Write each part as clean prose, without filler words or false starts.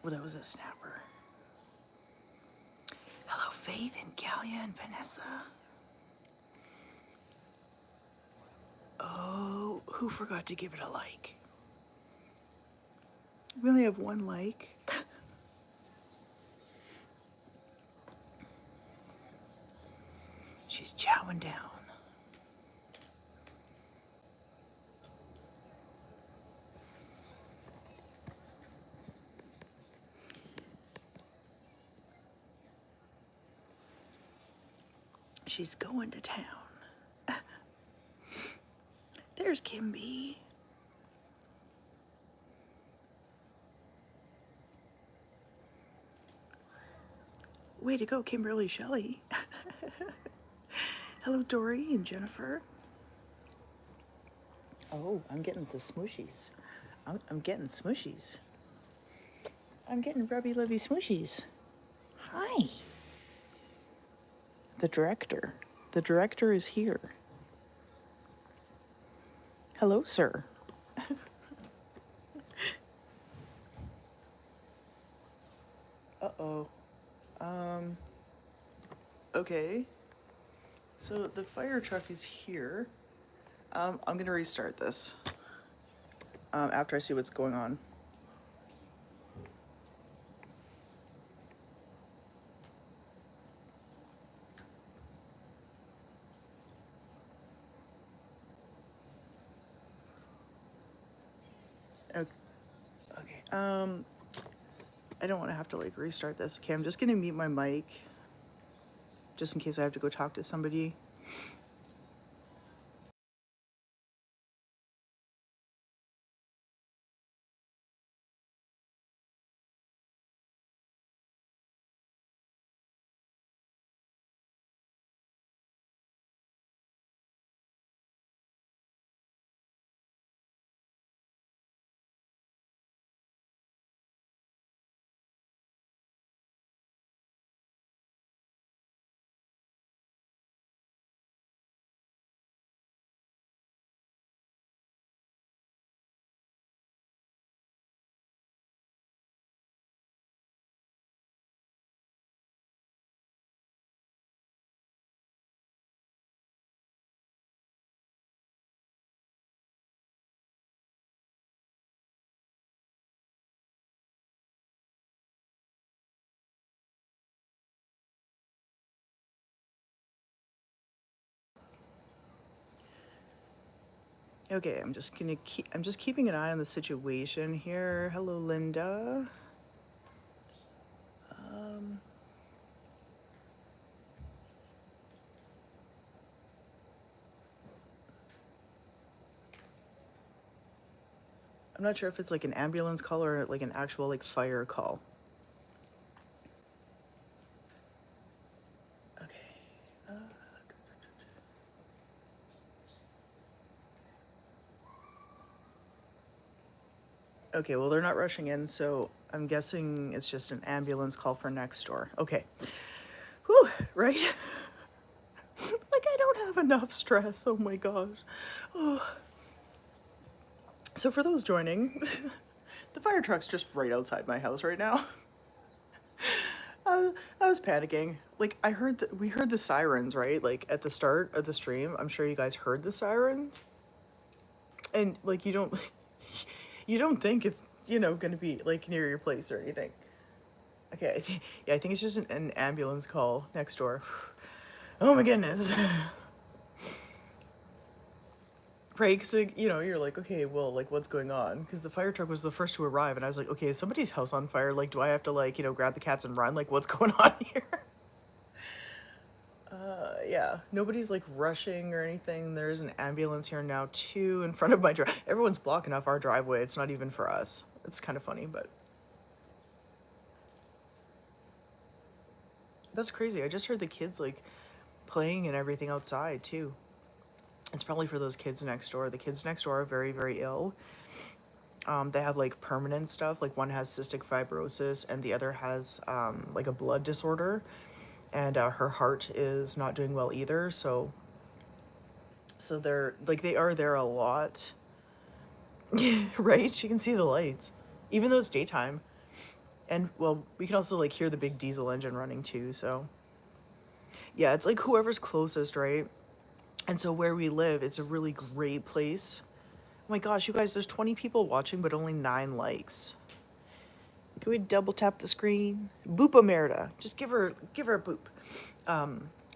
Well, that was a snapper. Hello, Faith and Gallia and Vanessa. Oh, who forgot to give it a like? We only have one like. She's chowing down. She's going to town. There's Kimby. Way to go, Kimberly Shelley. Hello, Dory and Jennifer. Oh, I'm getting the smooshies. I'm getting smooshies. I'm getting rubby lovey smooshies. Hi. The director. The director is here. Hello, sir. Uh-oh. Okay. So the fire truck is here. I'm gonna restart this after I see what's going on. Okay. I don't want to have to like restart this. Okay, I'm just gonna mute my mic just in case I have to go talk to somebody. Okay, I'm just keeping an eye on the situation here. Hello, Linda. I'm not sure if it's like an ambulance call or like an actual like fire call. Okay. Okay, well, they're not rushing in, so I'm guessing it's just an ambulance call for next door. Okay. Whew, right? Like, I don't have enough stress. Oh my gosh. Oh. So for those joining, the fire truck's just right outside my house right now. I was panicking. Like, we heard the sirens, right? Like, at the start of the stream. I'm sure you guys heard the sirens. And, like, you don't think it's, gonna be, like, near your place or anything. Okay, I think it's just an ambulance call next door. Oh my goodness. Right, because, like, you're like, okay, well, like, what's going on? Because the fire truck was the first to arrive, and I was like, okay, is somebody's house on fire? Like, do I have to, like, grab the cats and run? Like, what's going on here? Yeah, nobody's, like, rushing or anything. There's an ambulance here now, too, in front of my drive. Everyone's blocking off our driveway. It's not even for us. It's kind of funny, but... That's crazy. I just heard the kids, like, playing and everything outside, too. It's probably for those kids next door. The kids next door are very, very ill. They have, like, permanent stuff. Like, one has cystic fibrosis and the other has, like, a blood disorder. And her heart is not doing well either. So they're, like, they are there a lot. Right? You can see the lights. Even though it's daytime. And, well, we can also, like, hear the big diesel engine running, too, so. Yeah, it's, like, whoever's closest, right? And so where we live, it's a really great place. Oh my gosh, you guys, there's 20 people watching, but only 9 likes. Can we double tap the screen? Boop Omerta. Just give her a boop.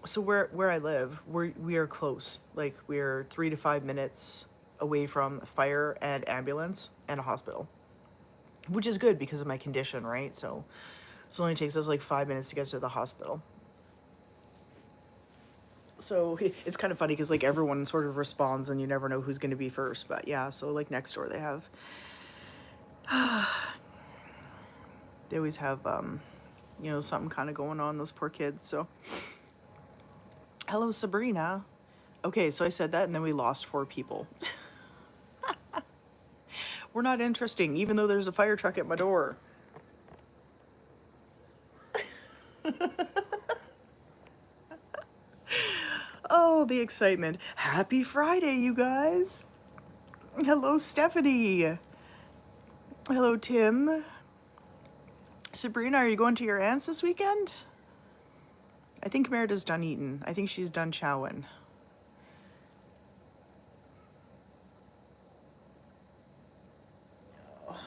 So where I live, we are close. Like, we're 3 to 5 minutes away from fire and ambulance and a hospital, which is good because of my condition, right? So it only takes us like 5 minutes to get to the hospital. So it's kind of funny because like everyone sort of responds and you never know who's going to be first. But yeah, so like next door they have, they always have, you know, something kind of going on, those poor kids. So hello, Sabrina. Okay, so I said that and then we lost 4 people. We're not interesting, even though there's a fire truck at my door. Oh, the excitement. Happy Friday, you guys. Hello, Stephanie. Hello, Tim. Sabrina, are you going to your aunt's this weekend? I think Merida's done eating. I think she's done chowing.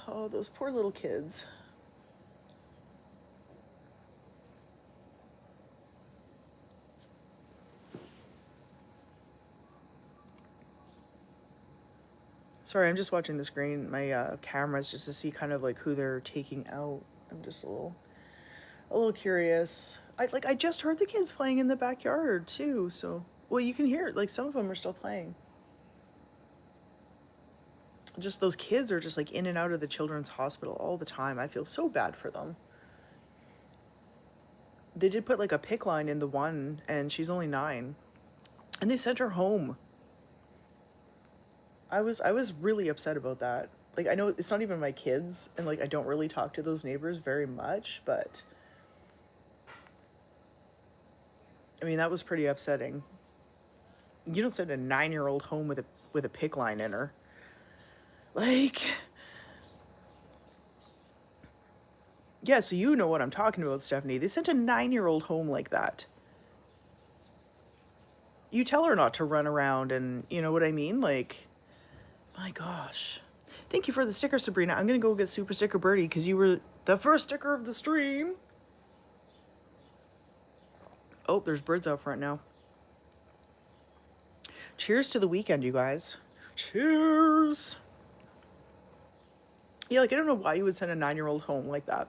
Oh, those poor little kids. Sorry, I'm just watching the screen. My cameras just to see kind of like who they're taking out. I'm just a little curious. I just heard the kids playing in the backyard too. So, well, you can hear it. Like some of them are still playing. Just those kids are just like in and out of the children's hospital all the time. I feel so bad for them. They did put like a PICC line in the one, and she's only 9, and they sent her home. I was really upset about that. Like, I know it's not even my kids, and like I don't really talk to those neighbors very much, but I mean that was pretty upsetting. You don't send a 9-year-old home with a PICC line in her. Like, yeah, so you know what I'm talking about, Stephanie. They sent a 9-year-old home like that. You tell her not to run around, and you know what I mean? Like, my gosh. Thank you for the sticker, Sabrina. I'm going to go get Super Sticker Birdie because you were the first sticker of the stream. Oh, there's birds out front now. Cheers to the weekend, you guys. Cheers. Yeah, like I don't know why you would send a 9-year-old home like that.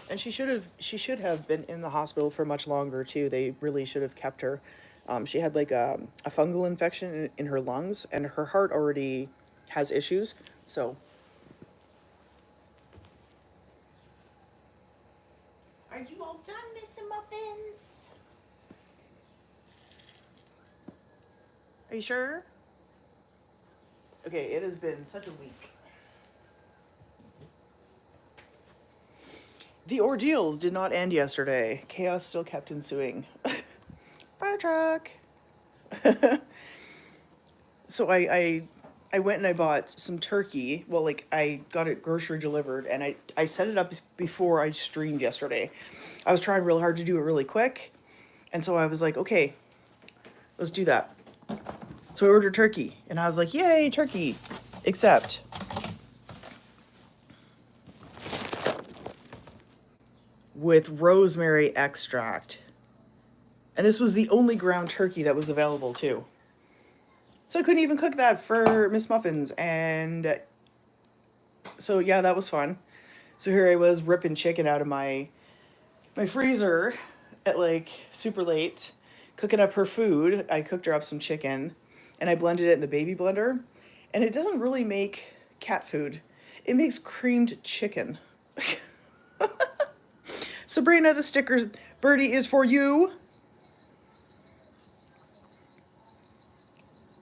And she should have been in the hospital for much longer too. They really should have kept her. She had like a fungal infection in her lungs, and her heart already has issues. So, are you all done, Miss Muffins? Are you sure? Okay, it has been such a week. The ordeals did not end yesterday. Chaos still kept ensuing. Fire truck. So I went and I bought some turkey. Well, like I got it grocery delivered, and I set it up before I streamed yesterday. I was trying real hard to do it really quick, and so I was like, okay, let's do that. So I ordered turkey, and I was like, yay, turkey. Except with rosemary extract. And this was the only ground turkey that was available too. So I couldn't even cook that for Miss Muffins. And so yeah, that was fun. So here I was ripping chicken out of my freezer at like super late, cooking up her food. I cooked her up some chicken and I blended it in the baby blender. And it doesn't really make cat food. It makes creamed chicken. Sabrina, the sticker birdie is for you.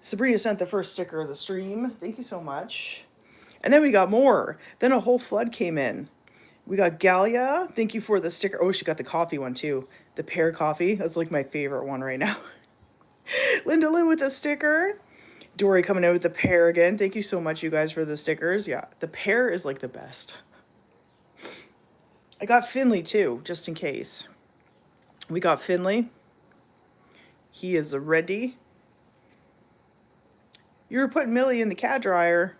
Sabrina sent the first sticker of the stream. Thank you so much. And then we got more. Then a whole flood came in. We got Galia. Thank you for the sticker. Oh, she got the coffee one too. The pear coffee. That's like my favorite one right now. Linda Lou with a sticker. Dory coming out with the pear again. Thank you so much, you guys, for the stickers. Yeah, the pear is like the best. I got Finley too, just in case. We got Finley. He is ready. You were putting Millie in the cat dryer.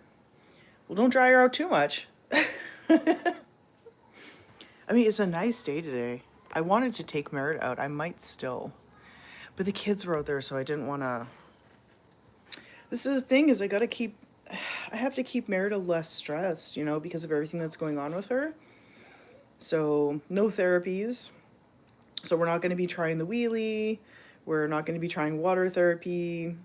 Well, don't dry her out too much. I mean, it's a nice day today. I wanted to take Merritt out. I might still. But the kids were out there, so I didn't want to. This is the thing, is I have to keep Merida less stressed, you know, because of everything that's going on with her. So no therapies. So we're not going to be trying the wheelie. We're not going to be trying water therapy.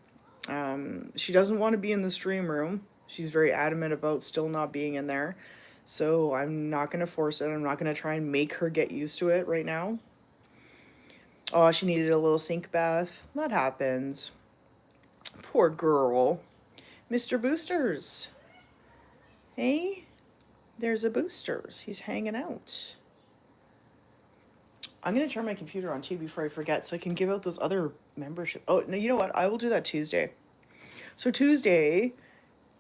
She doesn't want to be in the stream room. She's very adamant about still not being in there. So I'm not going to force it. I'm not going to try and make her get used to it right now. Oh, she needed a little sink bath. That happens. Poor girl. Mr. Boosters. Hey, there's a Boosters. He's hanging out. I'm going to turn my computer on too before I forget so I can give out those other membership. Oh, no, you know what? I will do that Tuesday. So Tuesday,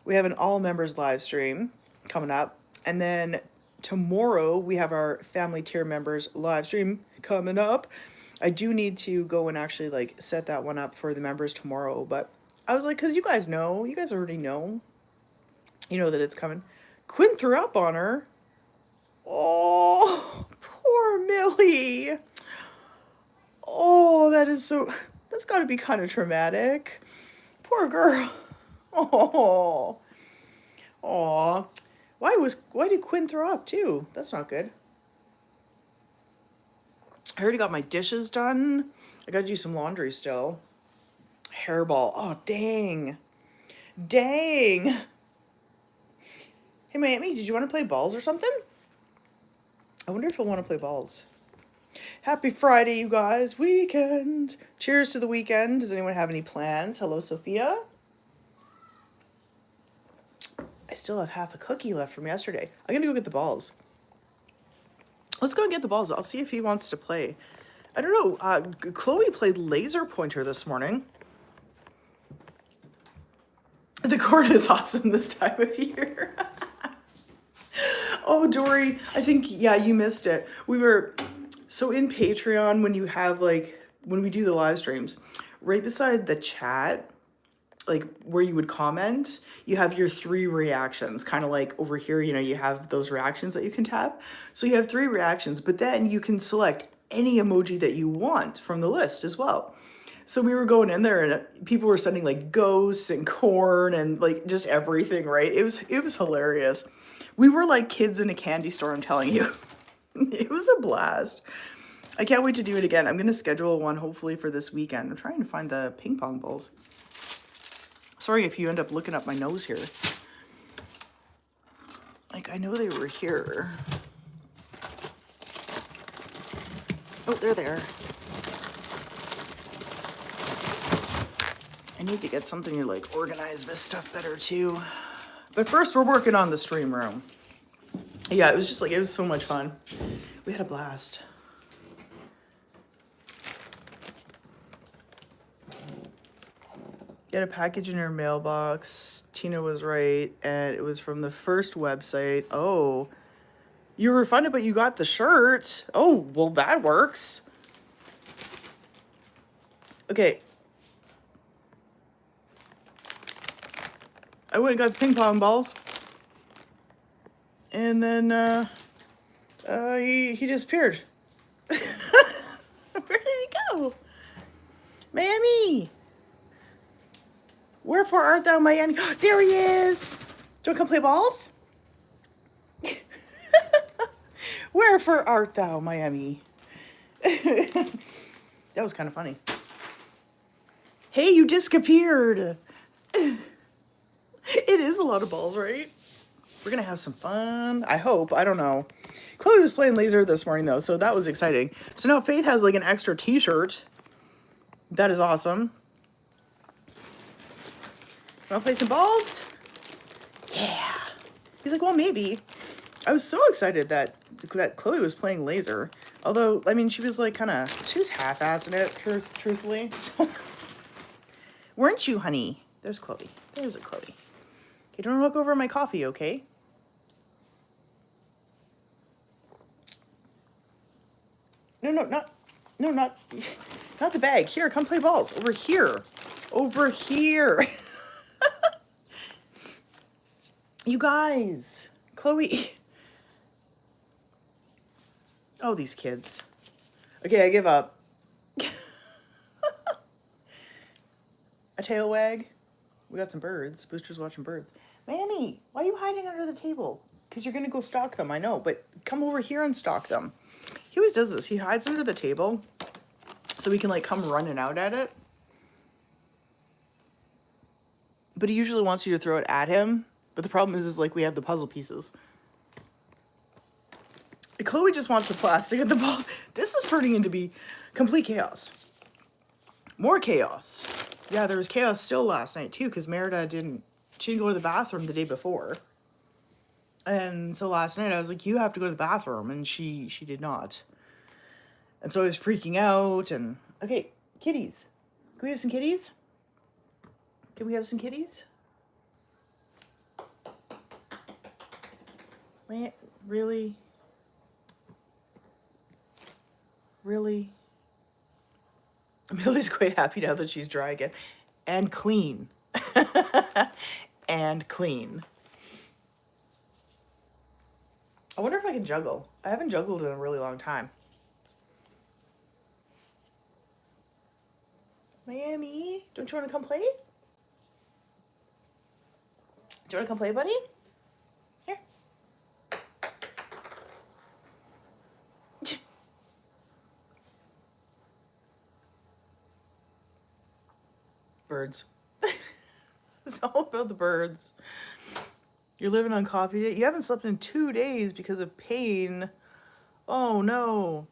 we have an all members live stream coming up. And then tomorrow, we have our family tier members live stream coming up. I do need to go and actually like set that one up for the members tomorrow. But I was like, because you guys already know. You know that it's coming. Quinn threw up on her. Oh, poor Millie. Oh, that's got to be kind of traumatic. Poor girl. Oh. Oh. Why did Quinn throw up too? That's not good. I already got my dishes done. I got to do some laundry still. Hairball. Oh, dang. Dang. Hey, Miami, did you want to play balls or something? I wonder if he'll want to play balls. Happy Friday, you guys. Weekend. Cheers to the weekend. Does anyone have any plans? Hello, Sophia. I still have half a cookie left from yesterday. I'm going to go get the balls. Let's go and get the balls. I'll see if he wants to play. I don't know. Chloe played laser pointer this morning. The court is awesome this time of year. Oh, Dory, I think, yeah, you missed it. So in Patreon, when we do the live streams, right beside the chat, like where you would comment, you have your 3 reactions, kind of like over here, you know, you have those reactions that you can tap. So you have 3 reactions, but then you can select any emoji that you want from the list as well. So we were going in there and people were sending like ghosts and corn and like just everything, right? It was hilarious. We were like kids in a candy store, I'm telling you. It was a blast. I can't wait to do it again. I'm going to schedule one hopefully for this weekend. I'm trying to find the ping pong balls. Sorry if you end up looking up my nose here. Like, I know they were here. Oh, they're there. I need to get something to like organize this stuff better too. But first we're working on the stream room. Yeah, it was just like, it was so much fun. We had a blast. Get a package in your mailbox. Tina was right, and it was from the first website. Oh, you were refunded, but you got the shirt. Oh, well, that works. Okay. I went and got the ping pong balls. And then, he disappeared. Where did he go? Miami! Wherefore art thou, Miami? There he is! Do you want to come play balls? Wherefore art thou, Miami? That was kind of funny. Hey, you disappeared! It is a lot of balls, right? We're going to have some fun. I hope. I don't know. Chloe was playing laser this morning, though, so that was exciting. So now Faith has, like, an extra t-shirt. That is awesome. Want to play some balls? Yeah. He's like, well, maybe. I was so excited that Chloe was playing laser. Although, I mean, she was, like, she was half-assing it, truthfully. So, weren't you, honey? There's Chloe. There's a Chloe. Okay, don't look over my coffee, okay? No, no, not, no, not the bag. Here, come play balls. Over here. Over here. You guys. Chloe. Oh, these kids. Okay, I give up. A tail wag. We got some birds. Booster's watching birds. Mammy, why are you hiding under the table? Because you're going to go stalk them, I know, but come over here and stalk them. He always does this. He hides under the table so he can, like, come running out at it. But he usually wants you to throw it at him. But the problem is like, we have the puzzle pieces. Chloe just wants the plastic and the balls. This is turning into be complete chaos. More chaos. Yeah, there was chaos still last night, too, because Merida she didn't go to the bathroom the day before. And so last night I was like, you have to go to the bathroom, and she did not. And so I was freaking out, and okay, kitties. Can we have some kitties? Can we have some kitties? Really? Really? Millie's quite happy now that she's dry again. And clean. And clean. I wonder if I can juggle. I haven't juggled in a really long time. Miami, don't you want to come play? Do you want to come play, buddy? Here. Birds. It's all about the birds. You're living on coffee day. You haven't slept in 2 days because of pain. Oh, no.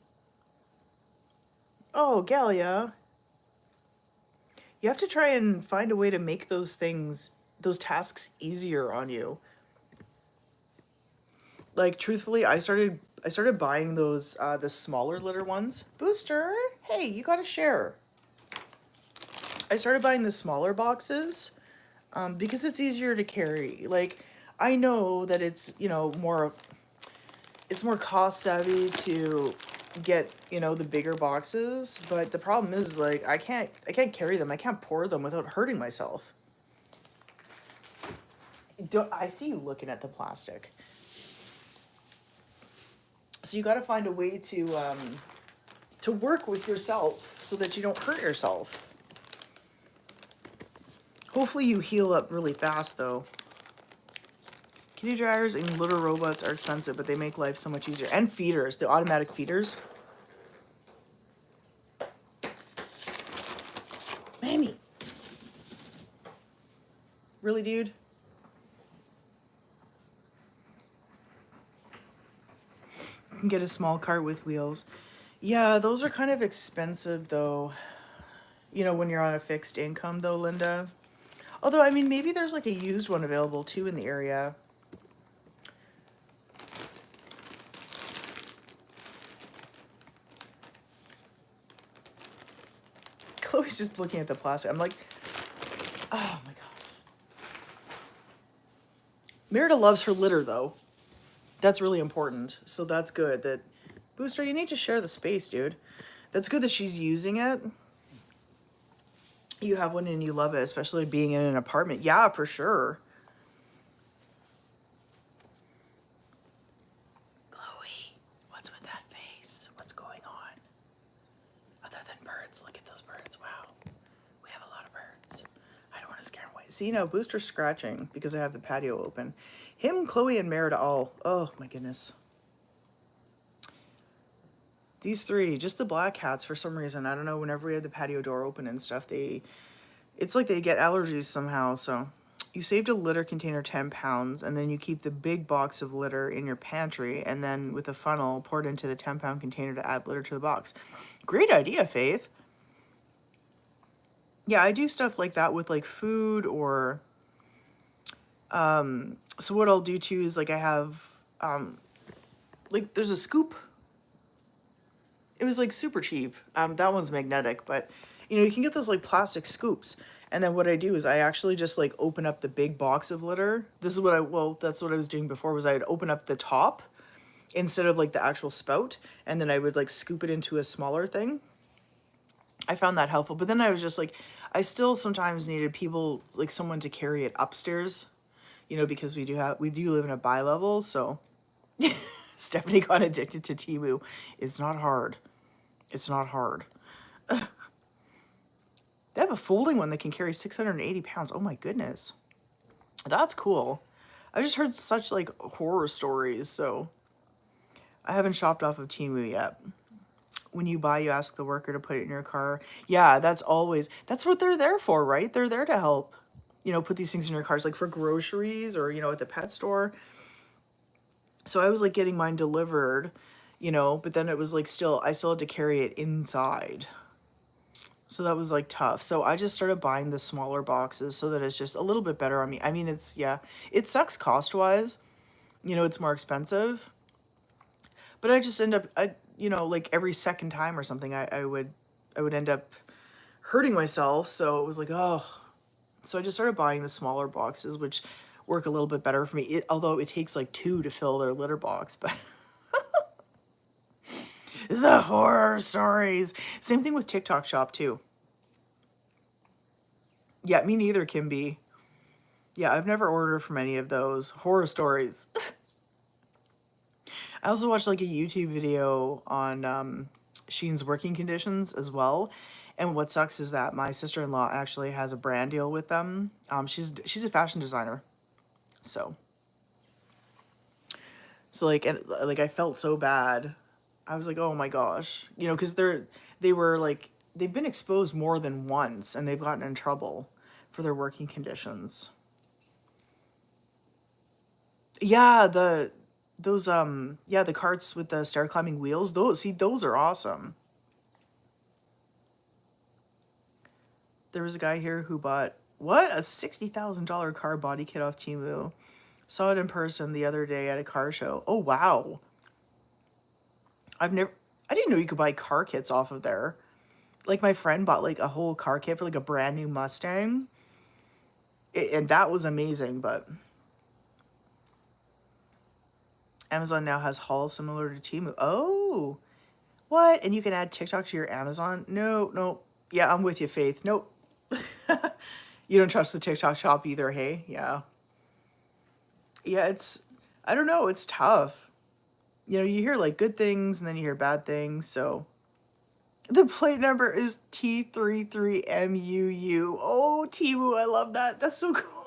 Oh, Galia. You have to try and find a way to make those tasks easier on you. Like, truthfully, I started buying those, the smaller litter ones. Booster, hey, you gotta share. I started buying the smaller boxes, because it's easier to carry. Like, I know that it's, you know, it's more cost savvy to get, you know, the bigger boxes, but the problem is, like, I can't carry them. I can't pour them without hurting myself. I see you looking at the plastic. So you got to find a way to work with yourself so that you don't hurt yourself. Hopefully you heal up really fast, though. Kitty dryers and litter robots are expensive, but they make life so much easier. And feeders, the automatic feeders. Mammy. Really, dude? You can get a small cart with wheels. Yeah, those are kind of expensive, though. You know, when you're on a fixed income, though, Linda. Although, I mean, maybe there's like a used one available, too, in the area. Chloe's just looking at the plastic. I'm like, oh my gosh. Merida loves her litter, though. That's really important. So that's good. That Booster, you need to share the space, dude. That's good that she's using it. You have one and you love it, especially being in an apartment. Yeah, for sure. Chloe, what's with that face? What's going on? Other than birds, look at those birds. Wow. We have a lot of birds. I don't want to scare them away. See, now Booster's scratching because I have the patio open. Him, Chloe, and Merida all. Oh, my goodness. These three, just the black cats for some reason. I don't know, whenever we have the patio door open and stuff, it's like they get allergies somehow. So you saved a litter container 10 pounds, and then you keep the big box of litter in your pantry, and then with a funnel, pour it into the 10-pound container to add litter to the box. Great idea, Faith. Yeah, I do stuff like that with like food or... So what I'll do too is like I have, like there's a scoop. It was like super cheap. That one's magnetic, but you know, you can get those like plastic scoops. And then what I do is I actually just like open up the big box of litter. This is what that's what I was doing before was I'd open up the top instead of like the actual spout, and then I would like scoop it into a smaller thing. I found that helpful. But then I was just like, I still sometimes needed people, like someone to carry it upstairs, you know, because we do live in a bi-level. So Stephanie got addicted to Temu. It's not hard. It's not hard. They have a folding one that can carry 680 pounds. Oh my goodness. That's cool. I just heard such like horror stories, so I haven't shopped off of Temu yet. When you buy, you ask the worker to put it in your car. Yeah, that's what they're there for, right? They're there to help, you know, put these things in your cars, like for groceries or, you know, at the pet store. So I was like getting mine delivered, you know, but then it was like I still had to carry it inside. So that was like tough. So I just started buying the smaller boxes so that it's just a little bit better on me. I mean, yeah, it sucks cost-wise. You know, it's more expensive. But I just end up, you know, like every second time or something, I would end up hurting myself. So it was like, oh. So I just started buying the smaller boxes, which work a little bit better for me. Although it takes like 2 to fill their litter box, but the horror stories. Same thing with TikTok Shop too. Yeah, me neither, Kimby. Yeah, I've never ordered from any of those horror stories. I also watched like a YouTube video on Shein's working conditions as well. And what sucks is that my sister-in-law actually has a brand deal with them. She's a fashion designer. So like, and like I felt so bad. I was like, oh my gosh, you know, because they've been exposed more than once and they've gotten in trouble for their working conditions. Yeah, the carts with the stair climbing wheels, those are awesome. There was a guy here who bought a $60,000 car body kit off Temu. Saw it in person the other day at a car show. Oh wow. I didn't know you could buy car kits off of there. Like my friend bought like a whole car kit for like a brand new Mustang. And that was amazing, but Amazon now has hauls similar to Temu. Oh, what? And you can add TikTok to your Amazon? No. Yeah, I'm with you, Faith. Nope. You don't trust the TikTok shop either, hey? Yeah. Yeah, I don't know, it's tough. You know, you hear like good things and then you hear bad things, so. The plate number is T33MUU. Oh, Temu, I love that. That's so cool.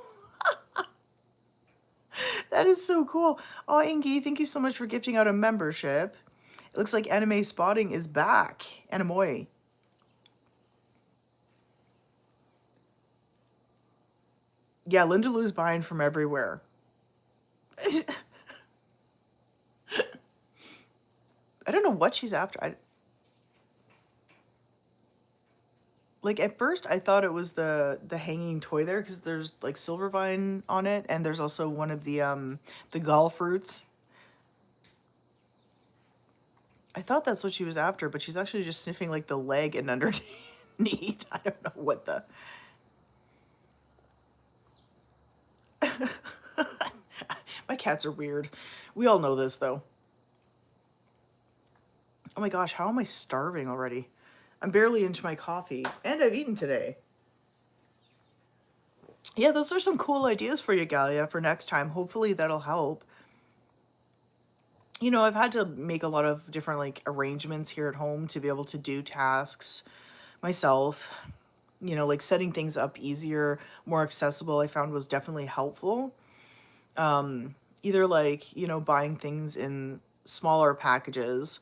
That is so cool. Oh, Inky, thank you so much for gifting out a membership. It looks like Anime Spotting is back. Animoy. Yeah, Linda Lou's buying from everywhere. I don't know what she's after. Like at first I thought it was the hanging toy there because there's like Silvervine on it, and there's also one of the golf fruits. I thought that's what she was after, but she's actually just sniffing like the leg and underneath. I don't know what the. My cats are weird. We all know this though. Oh my gosh, how am I starving already? I'm barely into my coffee, and I've eaten today. Yeah, those are some cool ideas for you, Galia, for next time. Hopefully that'll help. You know, I've had to make a lot of different like arrangements here at home to be able to do tasks myself. You know, like setting things up easier, more accessible, I found was definitely helpful. Either like, you know, buying things in smaller packages,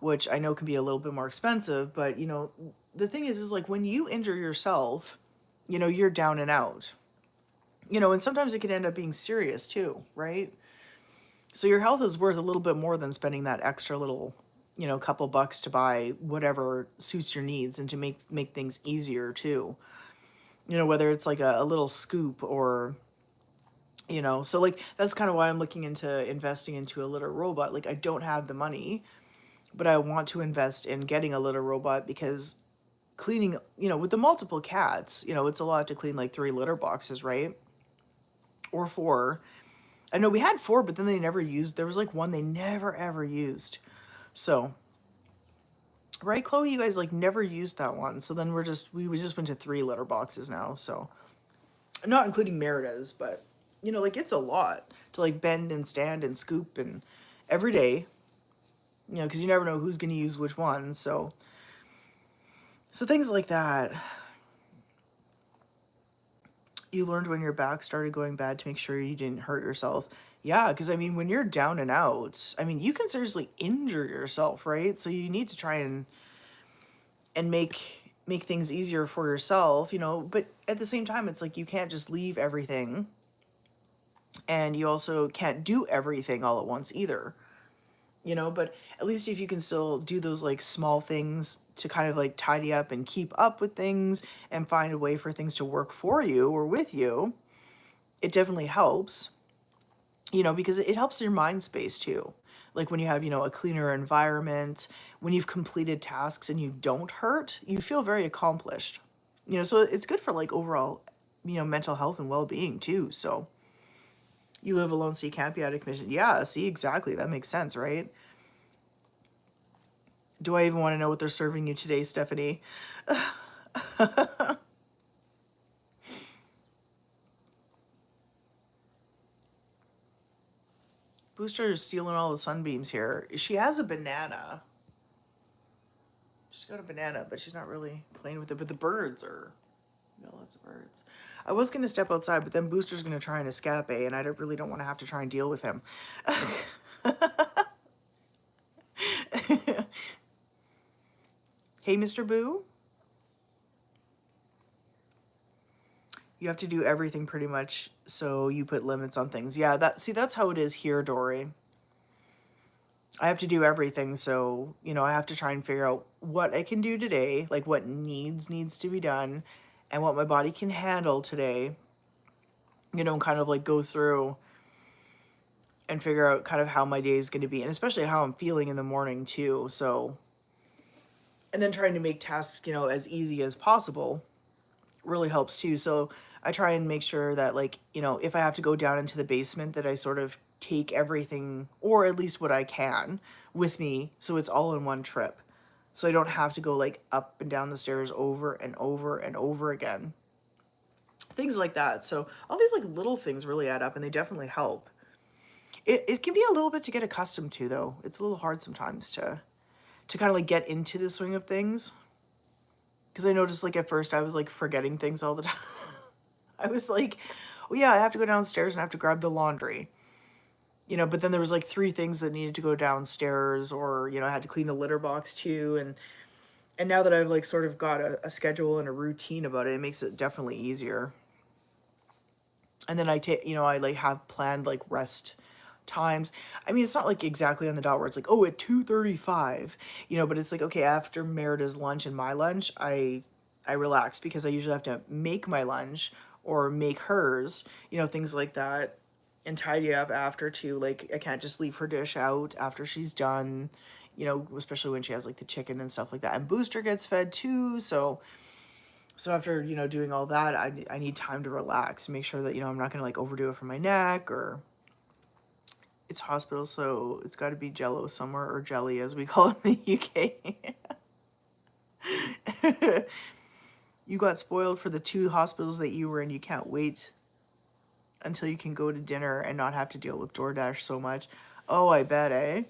which I know can be a little bit more expensive, but you know, the thing is like when you injure yourself, you know, you're down and out. You know, and sometimes it can end up being serious too, right? So your health is worth a little bit more than spending that extra little, you know, couple bucks to buy whatever suits your needs and to make things easier too. You know, whether it's like a little scoop or, you know, so like that's kind of why I'm looking into investing into a litter robot. Like I don't have the money, but I want to invest in getting a litter robot because cleaning, you know, with the multiple cats, you know, it's a lot to clean like 3 litter boxes, right? Or 4. I know we had 4, but then they never used, there was like one they never ever used. So, right, Chloe, you guys like never used that one. So then we just went to 3 litter boxes now. So, not including Merida's, but you know, like it's a lot to like bend and stand and scoop and every day, you know, because you never know who's going to use which one. So things like that. You learned when your back started going bad to make sure you didn't hurt yourself. Yeah, because I mean, when you're down and out, I mean, you can seriously injure yourself, right? So you need to try and make things easier for yourself, you know. But at the same time, it's like you can't just leave everything, and you also can't do everything all at once either, you know. But at least if you can still do those like small things to kind of like tidy up and keep up with things and find a way for things to work for you or with you, it definitely helps, you know, because it helps your mind space too. Like when you have, you know, a cleaner environment, when you've completed tasks and you don't hurt, you feel very accomplished, you know. So it's good for like overall, you know, mental health and well-being too. So you live alone so you can't be out of commission. Yeah, see, exactly, that makes sense, right? Do I even want to know what they're serving you today, Stephanie? Booster is stealing all the sunbeams here. She has a banana. She's got a banana, but she's not really playing with it. But the birds are, you know, lots of birds. I was going to step outside, but then Booster's going to try and escape, and I really don't want to have to try and deal with him. Hey, Mr. Boo? You have to do everything pretty much, so you put limits on things. Yeah, that's how it is here, Dory. I have to do everything, so, you know, I have to try and figure out what I can do today, like what needs to be done, and what my body can handle today, you know, and kind of like go through and figure out kind of how my day is going to be, and especially how I'm feeling in the morning too. So, and then trying to make tasks, you know, as easy as possible really helps too. So I try and make sure that, like, you know, if I have to go down into the basement, that I sort of take everything, or at least what I can, with me, so it's all in one trip. So I don't have to go like up and down the stairs over and over and over again. Things like that. So all these like little things really add up, and they definitely help. It can be a little bit to get accustomed to, though. It's a little hard sometimes to kind of like get into the swing of things. Because I noticed like at first I was like forgetting things all the time. I was like, oh yeah, I have to go downstairs and I have to grab the laundry. You know, but then there was like 3 things that needed to go downstairs, or, you know, I had to clean the litter box too. And now that I've like sort of got a schedule and a routine about it, it makes it definitely easier. And then I take, you know, I like have planned like rest times. I mean, it's not like exactly on the dot where it's like, oh, at 2:35, you know, but it's like, okay, after Merida's lunch and my lunch, I relax, because I usually have to make my lunch or make hers, you know, things like that, and tidy up after too. Like I can't just leave her dish out after she's done, you know, especially when she has like the chicken and stuff like that. And Booster gets fed too, so after, you know, doing all that, I need time to relax, make sure that, you know, I'm not gonna like overdo it for my neck. Or it's hospital, so it's got to be Jello somewhere, or jelly as we call it in the UK. You got spoiled for the 2 hospitals that you were in. You can't wait until you can go to dinner and not have to deal with DoorDash so much. Oh, I bet, eh?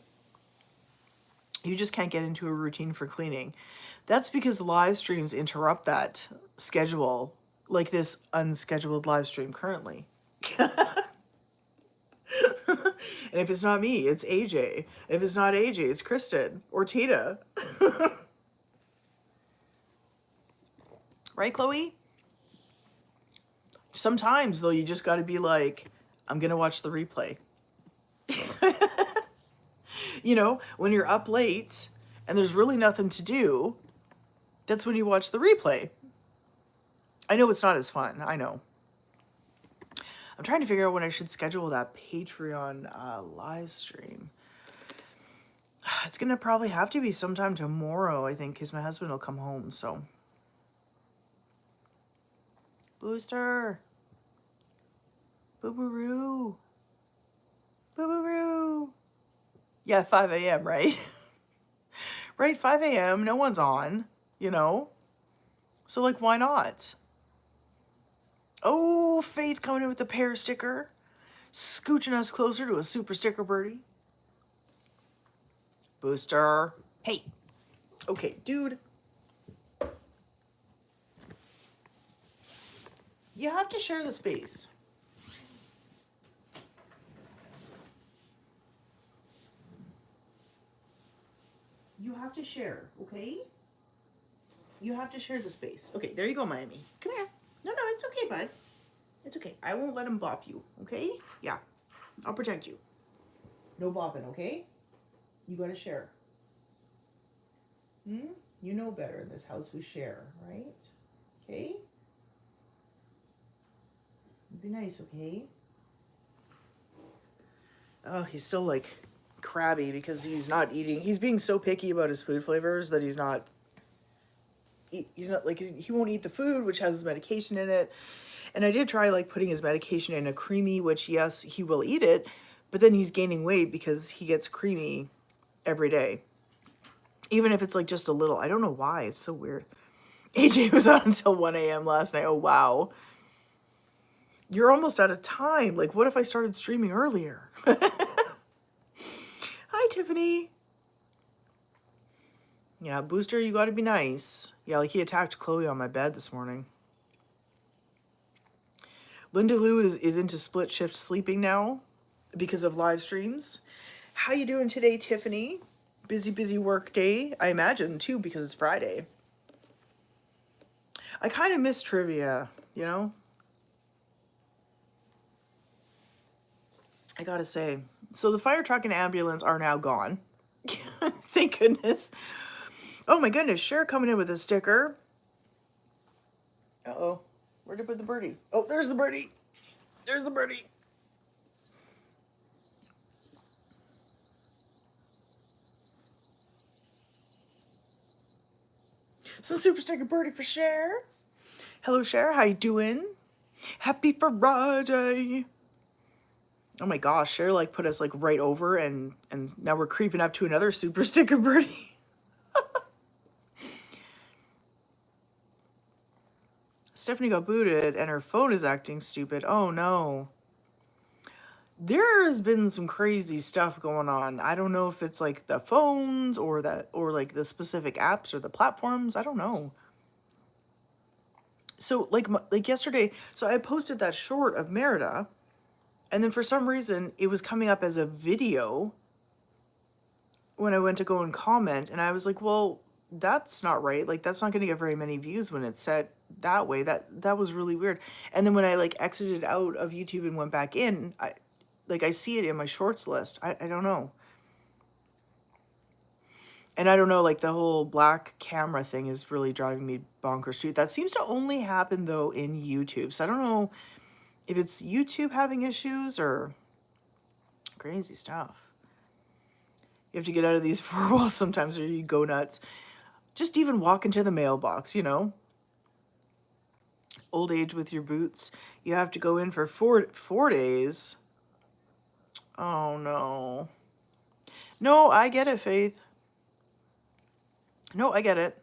You just can't get into a routine for cleaning. That's because live streams interrupt that schedule, like this unscheduled live stream currently. And if it's not me, it's AJ. If it's not AJ, it's Kristen or Tina. Right, Chloe? Sometimes, though, you just got to be like, I'm going to watch the replay. You know, when you're up late and there's really nothing to do, that's when you watch the replay. I know it's not as fun. I know. I'm trying to figure out when I should schedule that Patreon live stream. It's going to probably have to be sometime tomorrow, I think, because my husband will come home, so. Booster. Boo-boo-roo. Boo boo boo. Yeah, 5 a.m., right? Right, 5 a.m., no one's on, you know? So, like, why not? Oh, Faith coming in with the pear sticker. Scooching us closer to a super sticker birdie. Booster. Hey. Okay, dude. You have to share the space. You have to share, okay? You have to share the space. Okay, there you go, Miami. Come here. No, it's okay, bud. It's okay. I won't let him bop you, okay? Yeah. I'll protect you. No bopping, okay? You gotta share. You know better in this house. We share, right? Okay? Be nice, okay? Oh, he's still like crabby because he's not eating. He's being so picky about his food flavors that he's not like, he won't eat the food which has his medication in it. And I did try like putting his medication in a creamy, which yes, he will eat it, but then he's gaining weight because he gets creamy every day. Even if it's like just a little. I don't know why. It's so weird. AJ was on until 1 a.m. last night. Oh, wow. You're almost out of time. Like, what if I started streaming earlier? Hi, Tiffany. Yeah, Booster, you gotta be nice. Yeah, like he attacked Chloe on my bed this morning. Linda Lou is into split shift sleeping now because of live streams. How you doing today, Tiffany? Busy work day. I imagine, too, because it's Friday. I kind of miss trivia, you know? I gotta say. So the fire truck and ambulance are now gone. Thank goodness. Oh my goodness, Cher coming in with a sticker. Uh-oh. Where'd I put the birdie? Oh, there's the birdie. There's the birdie. Some super sticker birdie for Cher. Hello, Cher. How you doing? Happy Friday. Oh my gosh, Cher like put us like right over and now we're creeping up to another super sticker birdie. Stephanie got booted and her phone is acting stupid. Oh no. There's been some crazy stuff going on. I don't know if it's like the phones or like the specific apps or the platforms. I don't know. So like yesterday, so I posted that short of Merida, and then for some reason it was coming up as a video when I went to go and comment, and I was like, well, that's not right. Like, that's not going to get very many views when it's set that way. That was really weird. And then when I like exited out of YouTube and went back in, I see it in my shorts list. I don't know. And I don't know, like the whole black camera thing is really driving me bonkers too. That seems to only happen though in YouTube. So I don't know if it's YouTube having issues or crazy stuff. You have to get out of these four walls sometimes or you go nuts. Just even walk into the mailbox, you know. Old age with your boots. You have to go in for four days. Oh, no. No, I get it, Faith. No, I get it.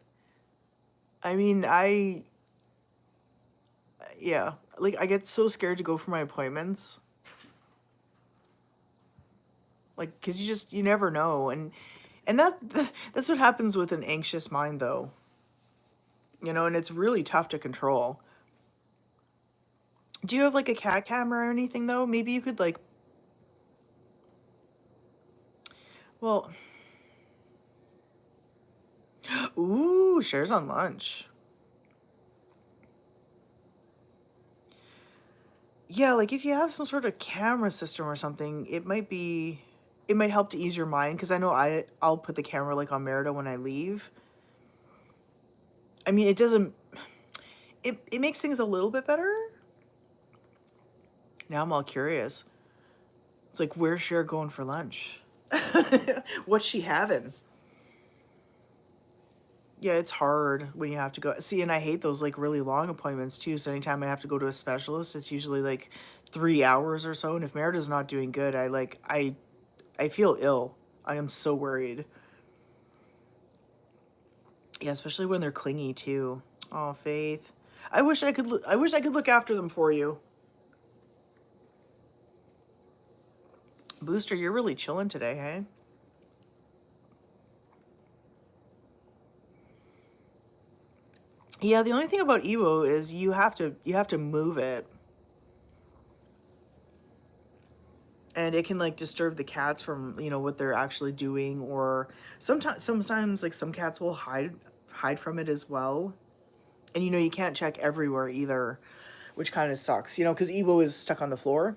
I mean, yeah. Like, I get so scared to go for my appointments. Like, because you never know. And that's what happens with an anxious mind, though. You know, and it's really tough to control. Do you have, like, a cat camera or anything, though? Maybe you could, like... Well... Ooh, Cher's on lunch. Yeah, like, if you have some sort of camera system or something, it might help to ease your mind, because I know I'll put the camera, like, on Merida when I leave. I mean, it doesn't... It makes things a little bit better. Now I'm all curious. It's like, where's Cher going for lunch? What's she having? Yeah, it's hard when you have to go. See, and I hate those like really long appointments too. So anytime I have to go to a specialist, it's usually like 3 hours or so. And if Merida's not doing good, I feel ill. I am so worried. Yeah, especially when they're clingy too. Oh, Faith. I wish I could look after them for you. Booster, you're really chilling today, hey? Yeah, the only thing about Evo is you have to move it. And it can like disturb the cats from, you know, what they're actually doing, or sometimes like some cats will hide from it as well. And you know, you can't check everywhere either, which kind of sucks, you know, because Evo is stuck on the floor.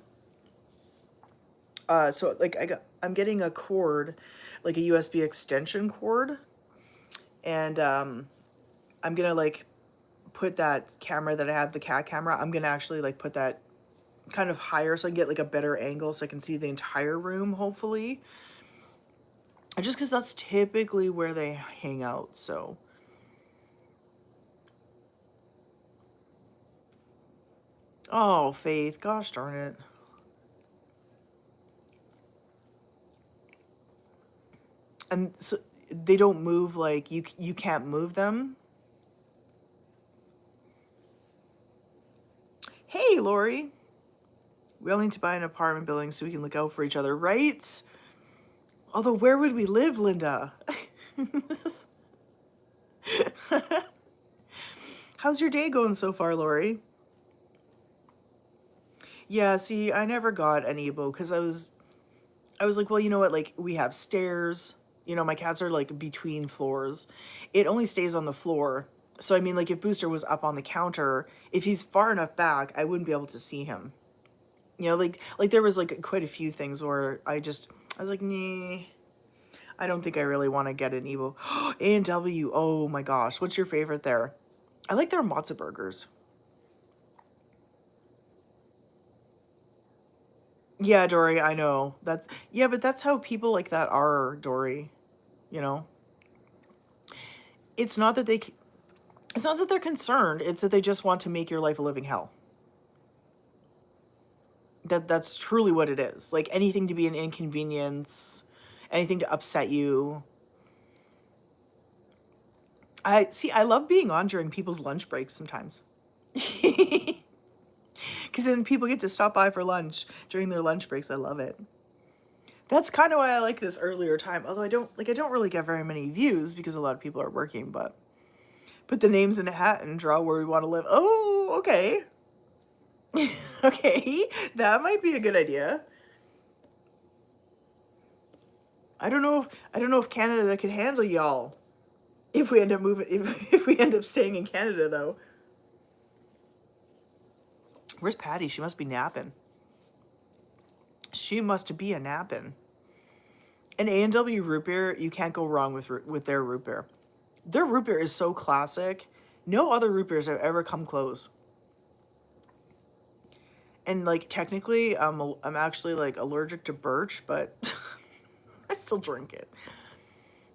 So like I'm getting a cord, like a USB extension cord, and I'm gonna like put that camera that I have, the cat camera, I'm gonna actually like put that kind of higher so I can get like a better angle so I can see the entire room, hopefully. And just because that's typically where they hang out, so. Oh, Faith, gosh darn it. And so they don't move, like you can't move them. Hey, Lori. We all need to buy an apartment building so we can look out for each other, right? Although, where would we live, Linda? How's your day going so far, Lori? Yeah, see, I never got an Ebo because I was like, well, you know what? Like, we have stairs. You know, my cats are like between floors. It only stays on the floor. So, I mean, like, if Booster was up on the counter, if he's far enough back, I wouldn't be able to see him. You know, like there was like quite a few things where I was like, nah, I don't think I really want to get an Evo. A&W, oh my gosh, what's your favorite there? I like their matzo burgers. Yeah, Dory, I know. Yeah, but that's how people like that are, Dory. You know? It's not that it's not that they're concerned, it's that they just want to make your life a living hell. That's truly what it is. Like anything to be an inconvenience, anything to upset you. I love being on during people's lunch breaks sometimes. Because then people get to stop by for lunch during their lunch breaks. I love it. That's kind of why I like this earlier time. Although I don't really get very many views because a lot of people are working, but put the names in a hat and draw where we want to live. Oh, okay. Okay, that might be a good idea. I don't know if Canada could handle y'all. If we end up moving, if we end up staying in Canada, though. Where's Patty? She must be napping. She must be a napping. An A&W root beer, you can't go wrong with their root beer. Their root beer is so classic. No other root beers have ever come close. And like technically, I'm actually like allergic to birch, but I still drink it.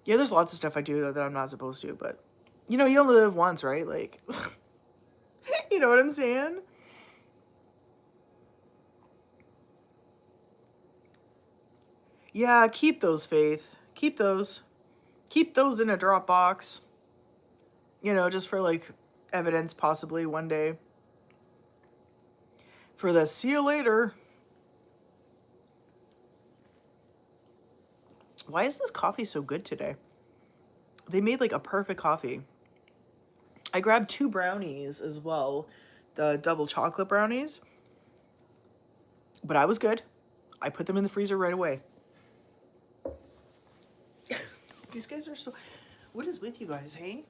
Yeah, there's lots of stuff I do that I'm not supposed to, but you know, you only live once, right? Like, you know what I'm saying? Yeah, keep those, Faith. Keep those. Keep those in a Dropbox. You know, just for like evidence possibly one day. For the see you later. Why is this coffee so good today? They made like a perfect coffee. I grabbed 2 brownies as well, the double chocolate brownies. But I was good. I put them in the freezer right away. These guys are so... What is with you guys, hey?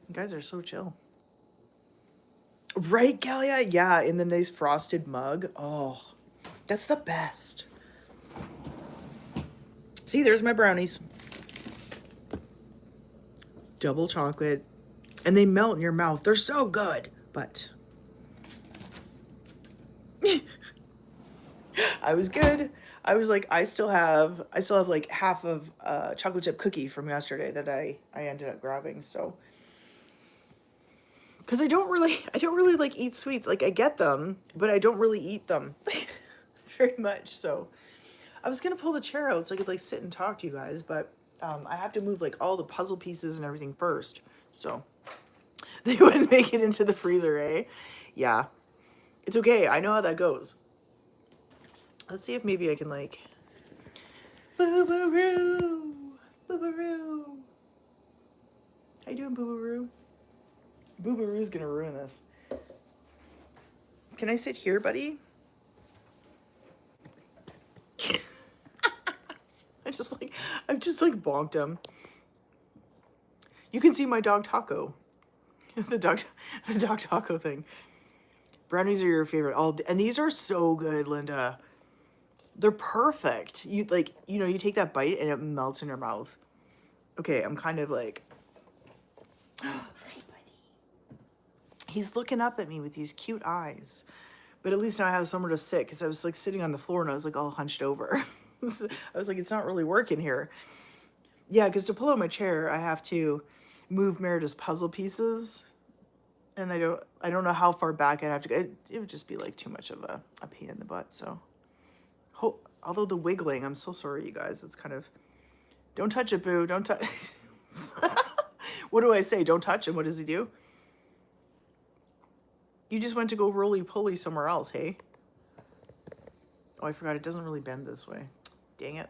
You guys are so chill. Right, Galia? Yeah, in the nice frosted mug. Oh, that's the best. See, there's my brownies. Double chocolate. And they melt in your mouth. They're so good. But I was good. I was like, I still have like half of chocolate chip cookie from yesterday that I ended up grabbing. So, because I don't really like eat sweets. Like I get them, but I don't really eat them very much. So I was gonna pull the chair out so I could like sit and talk to you guys, but I have to move like all the puzzle pieces and everything first. So they wouldn't make it into the freezer, eh? Yeah, it's okay. I know how that goes. Let's see if maybe I can like Boo-boo-roo, boo-boo-roo. How you doing, Boo-boo-roo? Boo-boo-roo's gonna ruin this. Can I sit here, buddy? I've just like bonked him. You can see my dog Taco. the dog Taco thing. Brownies are your favorite. And these are so good, Linda. They're perfect. You like, you know, you take that bite and it melts in your mouth. Okay, I'm kind of like, hi, buddy. He's looking up at me with these cute eyes. But at least now I have somewhere to sit, because I was like sitting on the floor and I was like all hunched over. I was like, it's not really working here. Yeah, because to pull out my chair, I have to move Merida's puzzle pieces. And I don't know how far back I'd have to go. It would just be like too much of a pain in the butt. So, although the wiggling, I'm so sorry, you guys. It's kind of, don't touch it, Boo. Don't touch. What do I say? Don't touch him. What does he do? You just went to go roly-poly somewhere else, hey? Oh, I forgot. It doesn't really bend this way. Dang it.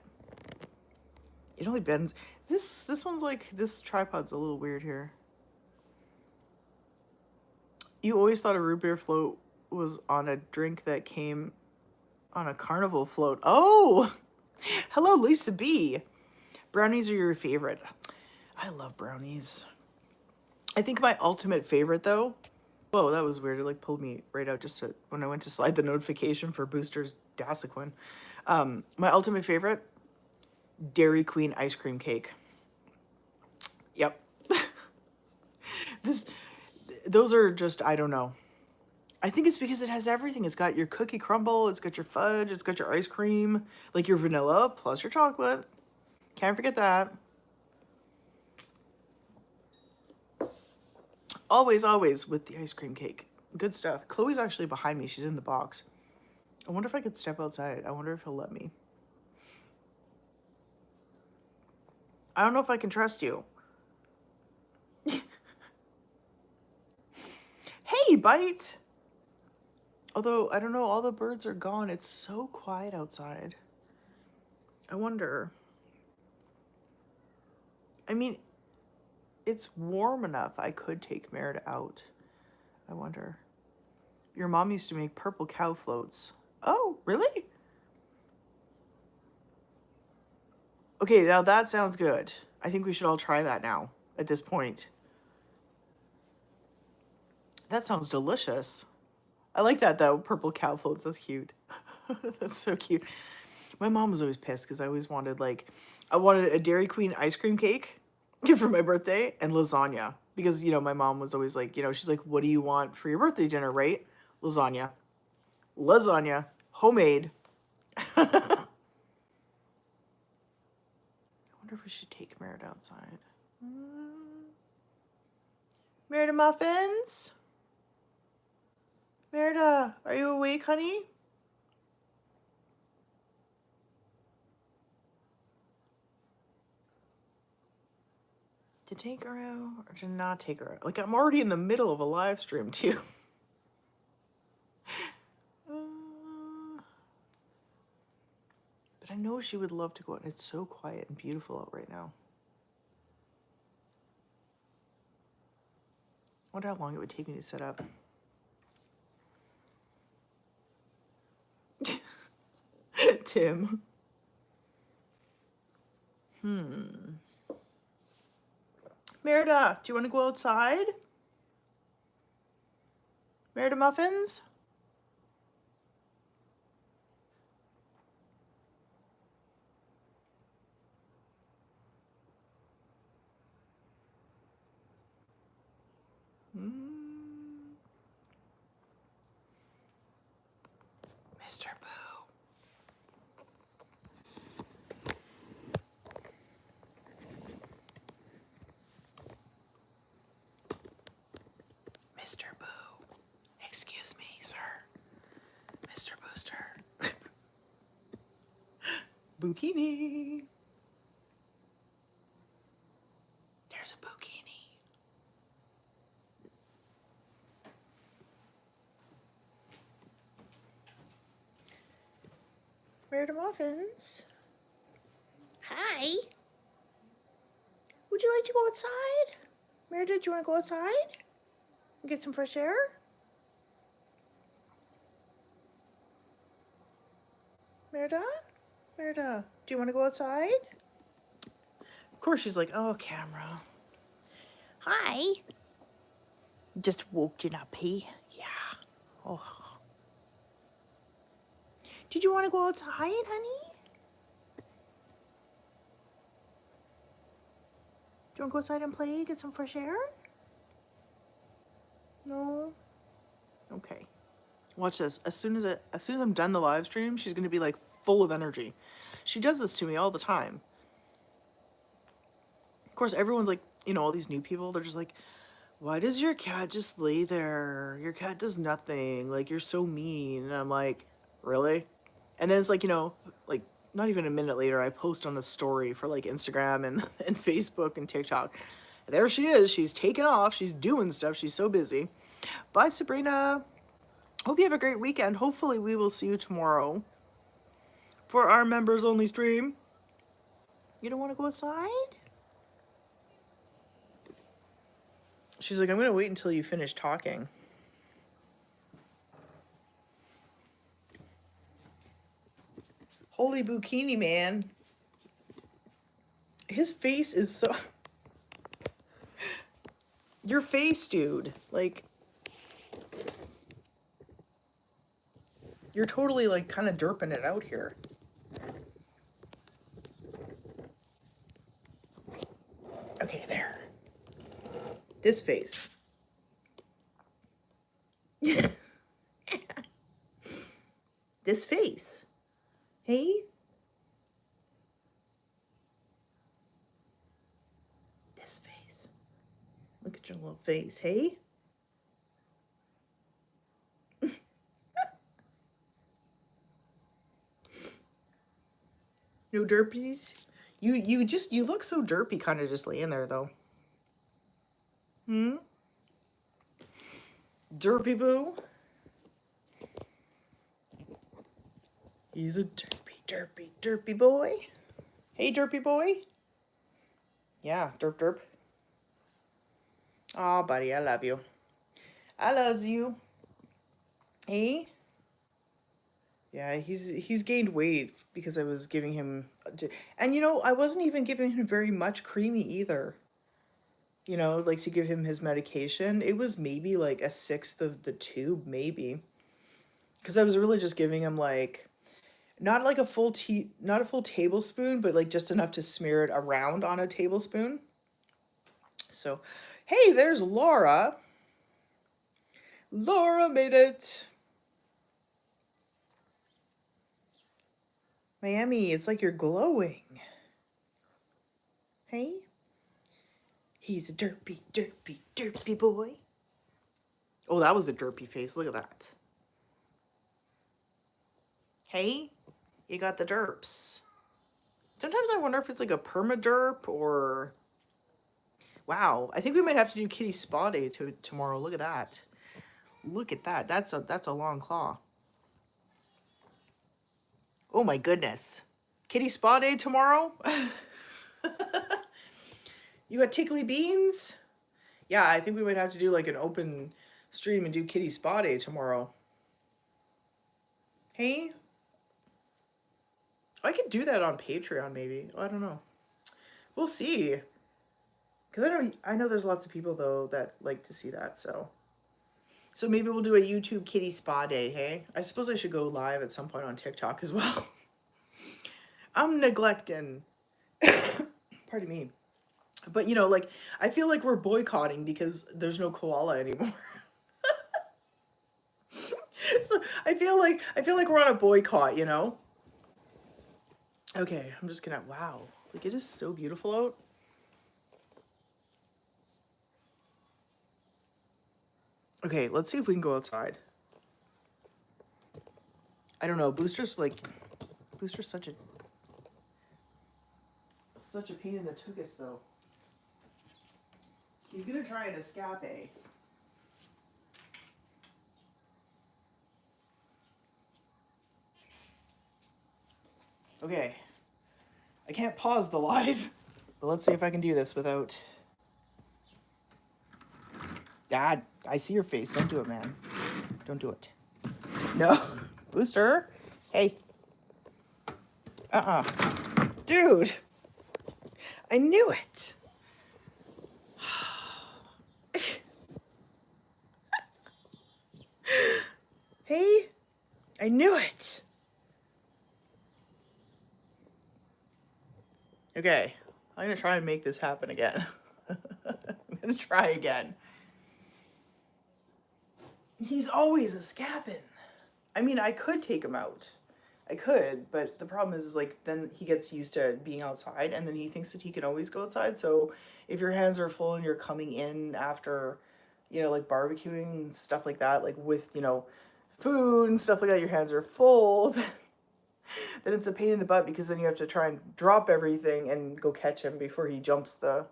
It only bends. This one's like, this tripod's a little weird here. You always thought a root beer float was on a drink that came on a carnival float. Oh! Hello, Lisa B. Brownies are your favorite. I love brownies. I think my ultimate favorite, though... Whoa, that was weird. It like pulled me right out just when I went to slide the notification for Booster's Dasequin. My ultimate favorite, Dairy Queen ice cream cake. Yep. Those are just, I don't know. I think it's because it has everything. It's got your cookie crumble, it's got your fudge, it's got your ice cream, like your vanilla plus your chocolate. Can't forget that. Always, always with the ice cream cake. Good stuff. Chloe's actually behind me. She's in the box. I wonder if I could step outside. I wonder if he'll let me. I don't know if I can trust you. Hey, Bite! Although, I don't know, all the birds are gone. It's so quiet outside. I wonder. I mean, it's warm enough. I could take Merida out. I wonder. Your mom used to make purple cow floats. Oh, really? Okay, now that sounds good. I think we should all try that now, at this point. That sounds delicious. I like that, though. Purple cow floats. That's cute. That's so cute. My mom was always pissed because I always wanted, like, I wanted a Dairy Queen ice cream cake for my birthday and lasagna. Because, you know, my mom was always like, you know, she's like, what do you want for your birthday dinner, right? Lasagna. Lasagna. Homemade. I wonder if we should take Merida outside. Merida muffins? Merida, are you awake, honey? To take her out or to not take her out? Like, I'm already in the middle of a live stream, too. But I know she would love to go out. It's so quiet and beautiful out right now. I wonder how long it would take me to set up. Tim. Merida, do you want to go outside? Merida muffins? Mr. Boo. bikini. There's a bikini. Merida Muffins. Hi. Would you like to go outside? Merida, do you want to go outside and get some fresh air? Merida? Merida, do you want to go outside? Of course she's like, oh, camera. Hi. Just woke you up, hey? Yeah. Oh. Did you want to go outside, honey? Do you want to go outside and play, get some fresh air? No? Okay. Watch this. As soon as I'm done the live stream, she's gonna be like full of energy. She does this to me all the time. Of course, everyone's like, you know, all these new people, they're just like, why does your cat just lay there? Your cat does nothing. Like, you're so mean. And I'm like, really? And then it's like, you know, like not even a minute later, I post on a story for like Instagram and Facebook and TikTok. There she is. She's taken off. She's doing stuff. She's so busy. Bye, Sabrina. Hope you have a great weekend. Hopefully we will see you tomorrow for our members only stream. You don't want to go outside? She's like, I'm going to wait until you finish talking. Holy bikini, man. His face is so... Your face, dude. Like... You're totally, like, kind of derping it out here. Okay, there. This face. This face. Hey? This face. Look at your little face, hey? No derpies? You look so derpy kind of just laying there though. Derpy boo? He's a derpy boy. Hey, derpy boy. Yeah, derp. Aw, buddy, I love you. I loves you. Hey? Yeah, he's gained weight because I was giving him... And, you know, I wasn't even giving him very much creamy either. You know, like to give him his medication. It was maybe like a sixth of the tube, maybe. Because I was really just giving him like... Not like a full tablespoon, but like just enough to smear it around on a tablespoon. So, hey, there's Laura. Laura made it. Miami, it's like you're glowing. Hey? He's a derpy boy. Oh, that was a derpy face. Look at that. Hey? You got the derps. Sometimes I wonder if it's like a perma-derp or... Wow, I think we might have to do kitty spa day tomorrow. Look at that. Look at that. That's a long claw. Oh my goodness. Kitty spa day tomorrow? You got tickly beans? Yeah, I think we might have to do like an open stream and do kitty spa day tomorrow. Hey? I could do that on Patreon maybe. I don't know. We'll see. Because I know there's lots of people though that like to see that, so maybe we'll do a YouTube kitty spa day, hey? I suppose I should go live at some point on TikTok as well. I'm neglecting. Pardon me. But you know, like I feel like we're boycotting because there's no koala anymore. So I feel like we're on a boycott, you know? Okay, I'm just gonna, wow. Like it is so beautiful out. Okay, let's see if we can go outside. I don't know, Booster's such a such a pain in the tuchus, though. He's gonna try an escape. Okay. I can't pause the live, but let's see if I can do this without... Dad, I see your face. Don't do it, man. Don't do it. No. Booster. Hey. Dude. I knew it. Hey. I knew it. Okay. I'm going to try and make this happen again. I'm going to try again. He's always escaping. I mean, I could take him out. I could, but the problem is like, then he gets used to being outside, and then he thinks that he can always go outside. So if your hands are full and you're coming in after, you know, like barbecuing and stuff like that, like with, you know, food and stuff like that, your hands are full, then it's a pain in the butt, because then you have to try and drop everything and go catch him before he jumps the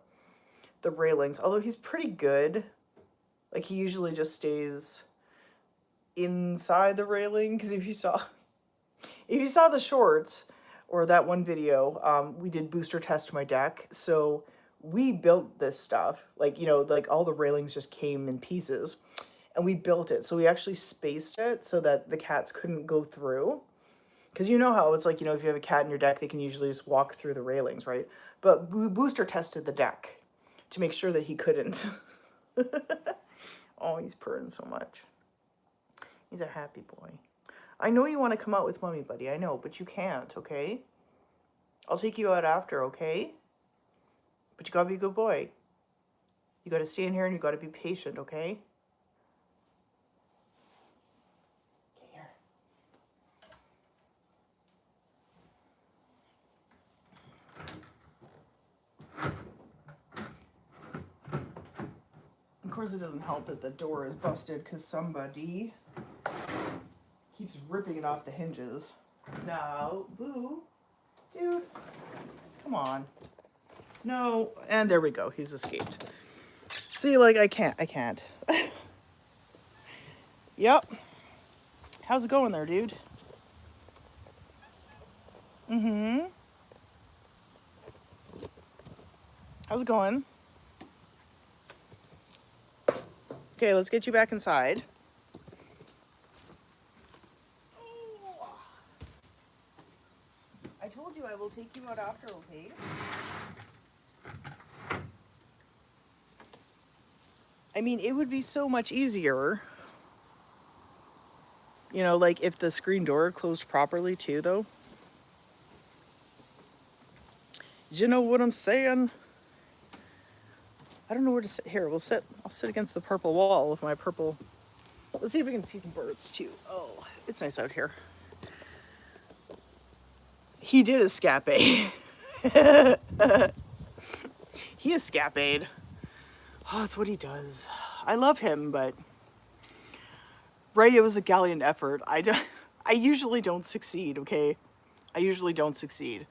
railings. Although he's pretty good. Like, he usually just stays inside the railing, because if you saw the shorts or that one video, we did booster test my deck. So we built this stuff, like, you know, like all the railings just came in pieces, and we built it. So we actually spaced it so that the cats couldn't go through, because you know how it's like, you know, if you have a cat in your deck, they can usually just walk through the railings, right? But we booster tested the deck to make sure that he couldn't. Oh, he's purring so much. He's a happy boy. I know you want to come out with Mommy, buddy. I know, but you can't, okay? I'll take you out after, okay? But you gotta be a good boy. You gotta stay in here and you gotta be patient, okay? Okay, here. Of course, it doesn't help that the door is busted because somebody keeps ripping it off the hinges. No, boo. Dude, come on. No, and there we go. He's escaped. See, like, I can't. Yep. How's it going there, dude? Mm-hmm. How's it going? Okay, let's get you back inside. I told you I will take you out after, okay? I mean, it would be so much easier, you know, like if the screen door closed properly too, though. You know what I'm saying? I don't know where to sit. Here, I'll sit against the purple wall with my purple. Let's see if we can see some birds too. Oh, it's nice out here. He did escape. He escaped. Oh, that's what he does. I love him, but right, it was a gallant effort. I usually don't succeed, okay? I usually don't succeed.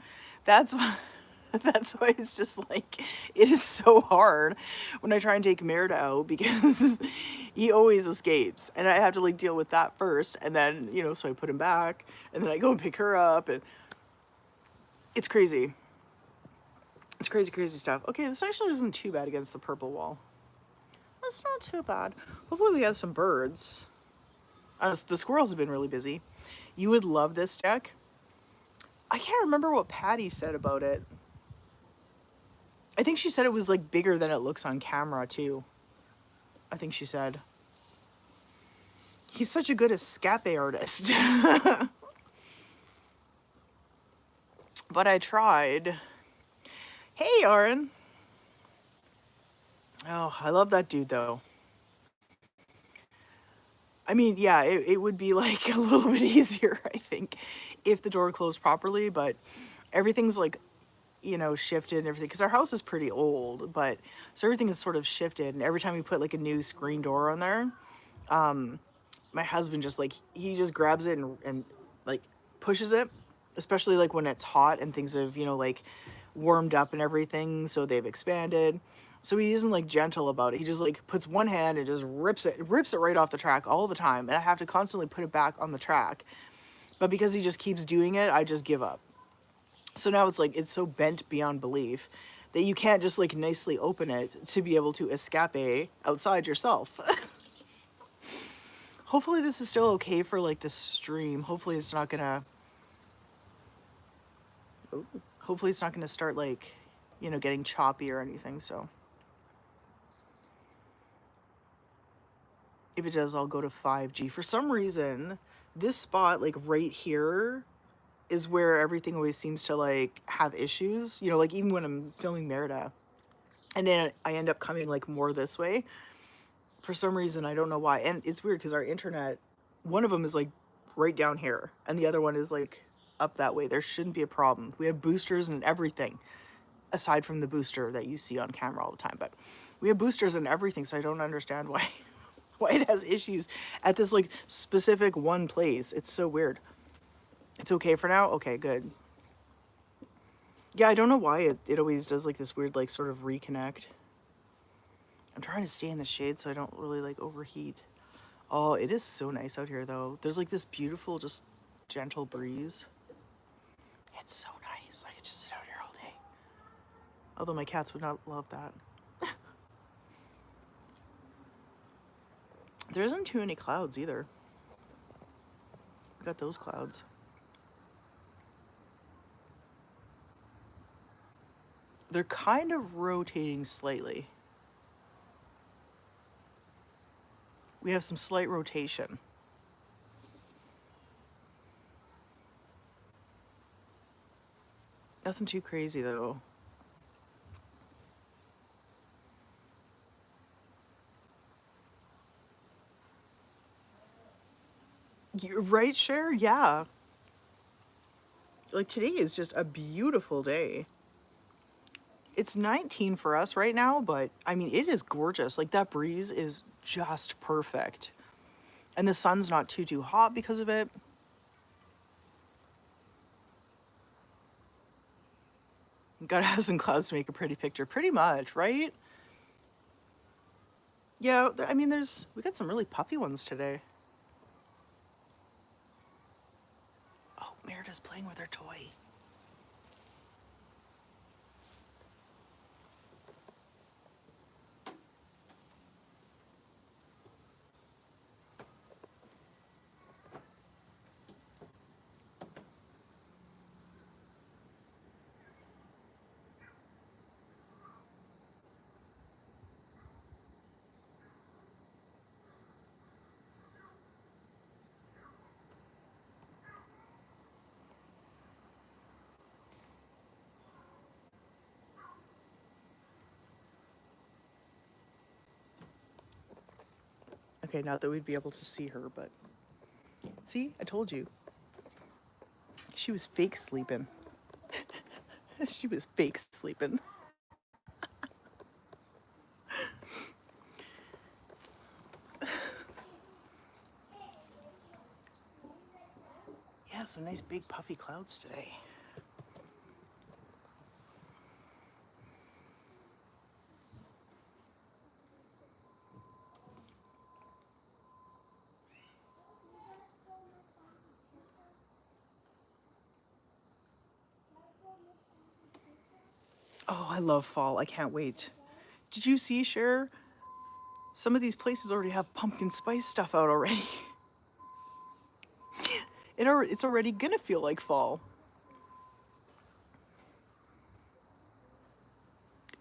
That's why it's just like, it is so hard when I try and take Merida out, because he always escapes, and I have to like deal with that first, and then, you know, so I put him back, and then I go and pick her up, and it's crazy. It's crazy, crazy stuff. Okay, this actually isn't too bad against the purple wall. That's not too bad. Hopefully we have some birds. The squirrels have been really busy. You would love this deck. I can't remember what Patty said about it. I think she said it was like bigger than it looks on camera too. I think she said. He's such a good escape artist. But I tried. Hey, Aaron. Oh, I love that dude though. I mean, yeah, it would be like a little bit easier, I think, if the door closed properly, but everything's like, you know, shifted and everything, because our house is pretty old, but so everything is sort of shifted, and every time we put like a new screen door on there, my husband just like, he just grabs it and like pushes it, especially like when it's hot and things have, you know, like warmed up and everything, so they've expanded. So he isn't like gentle about it. He just like puts one hand and just rips it right off the track all the time. And I have to constantly put it back on the track. But because he just keeps doing it, I just give up. So now it's like, it's so bent beyond belief that you can't just like nicely open it to be able to escape outside yourself. Hopefully this is still okay for like the stream. Hopefully it's not gonna, hopefully it's not gonna start like, you know, getting choppy or anything. So if it does, I'll go to 5G. For some reason, this spot like right here is where everything always seems to like have issues, you know, like even when I'm filming Merida, and then I end up coming like more this way for some reason. I don't know why. And it's weird because our internet, one of them is like right down here and the other one is like up that way. There shouldn't be a problem. We have boosters and everything aside from the booster that you see on camera all the time, but we have boosters and everything, so I don't understand why why it has issues at this like specific one place. It's so weird. It's okay for now? Okay, good. Yeah, I don't know why it always does like this weird like sort of reconnect. I'm trying to stay in the shade so I don't really like overheat. Oh, it is so nice out here though. There's like this beautiful, just gentle breeze. It's so nice. I could just sit out here all day. Although my cats would not love that. There isn't too many clouds either. We got those clouds. They're kind of rotating slightly. We have some slight rotation. Nothing too crazy though. You're right, Cher? Yeah. Like today is just a beautiful day. It's 19 for us right now, but I mean, it is gorgeous. Like that breeze is just perfect. And the sun's not too hot because of it. Gotta have some clouds to make a pretty picture, pretty much, right? Yeah, I mean, we got some really puffy ones today. Oh, Merida's playing with her toy. Okay, not that we'd be able to see her, but see, I told you. She was fake sleeping. She was fake sleeping. Yeah, some nice big puffy clouds today. Oh, I love fall. I can't wait. Did you see, Cher? Some of these places already have pumpkin spice stuff out already. It's already gonna feel like fall.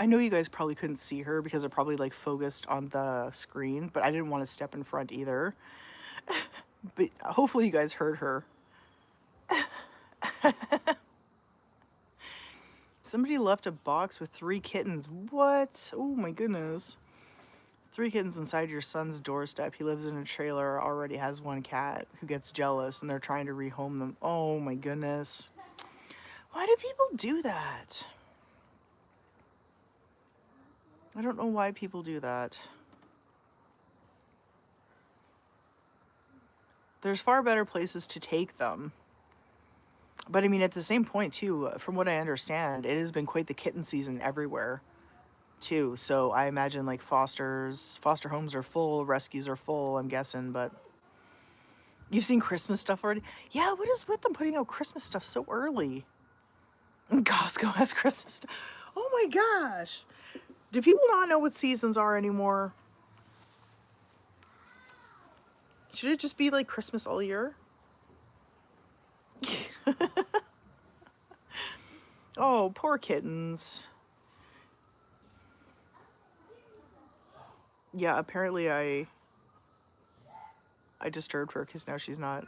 I know you guys probably couldn't see her because it probably like focused on the screen, but I didn't want to step in front either. But hopefully you guys heard her. Somebody left a box with 3 kittens. What? Oh my goodness. 3 kittens inside your son's doorstep. He lives in a trailer, already has 1 cat who gets jealous and they're trying to rehome them. Oh my goodness. Why do people do that? I don't know why people do that. There's far better places to take them. But I mean, at the same point too, from what I understand, it has been quite the kitten season everywhere too. So I imagine like foster homes are full, rescues are full, I'm guessing. But you've seen Christmas stuff already? Yeah, what is with them putting out Christmas stuff so early? Costco has Christmas stuff. Oh my gosh. Do people not know what seasons are anymore? Should it just be like Christmas all year? Oh, poor kittens. Yeah, apparently I disturbed her because now she's not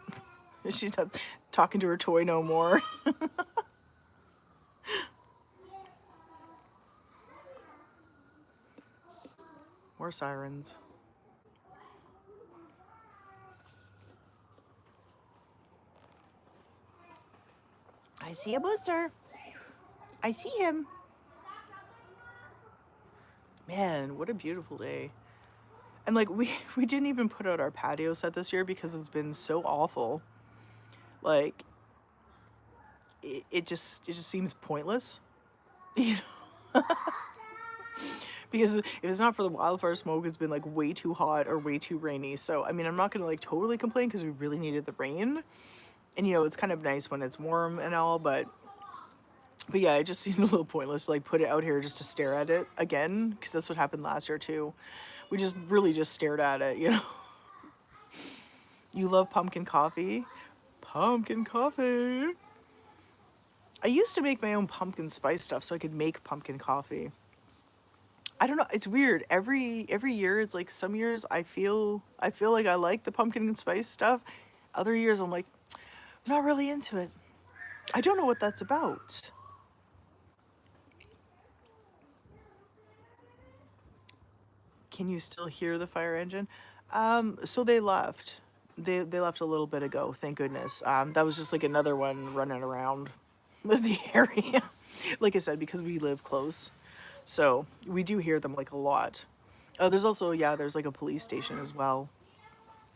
she's not talking to her toy no more. More sirens. I see a booster. I see him. Man, what a beautiful day. And like we didn't even put out our patio set this year because it's been so awful. Like it just seems pointless. You know? Because if it's not for the wildfire smoke, it's been like way too hot or way too rainy. So I mean, I'm not gonna like totally complain because we really needed the rain. And you know, it's kind of nice when it's warm and all, but yeah, it just seemed a little pointless to like put it out here just to stare at it again, because that's what happened last year too. We just really just stared at it, you know. You love pumpkin coffee? Pumpkin coffee. I used to make my own pumpkin spice stuff so I could make pumpkin coffee. I don't know, it's weird. Every year it's like some years I feel like I like the pumpkin and spice stuff. Other years I'm like, I'm not really into it. I don't know what that's about. Can you still hear the fire engine? So they left. They left a little bit ago, thank goodness. That was just like another one running around the area. Like I said, because we live close. So we do hear them like a lot. There's also, yeah, there's like a police station as well.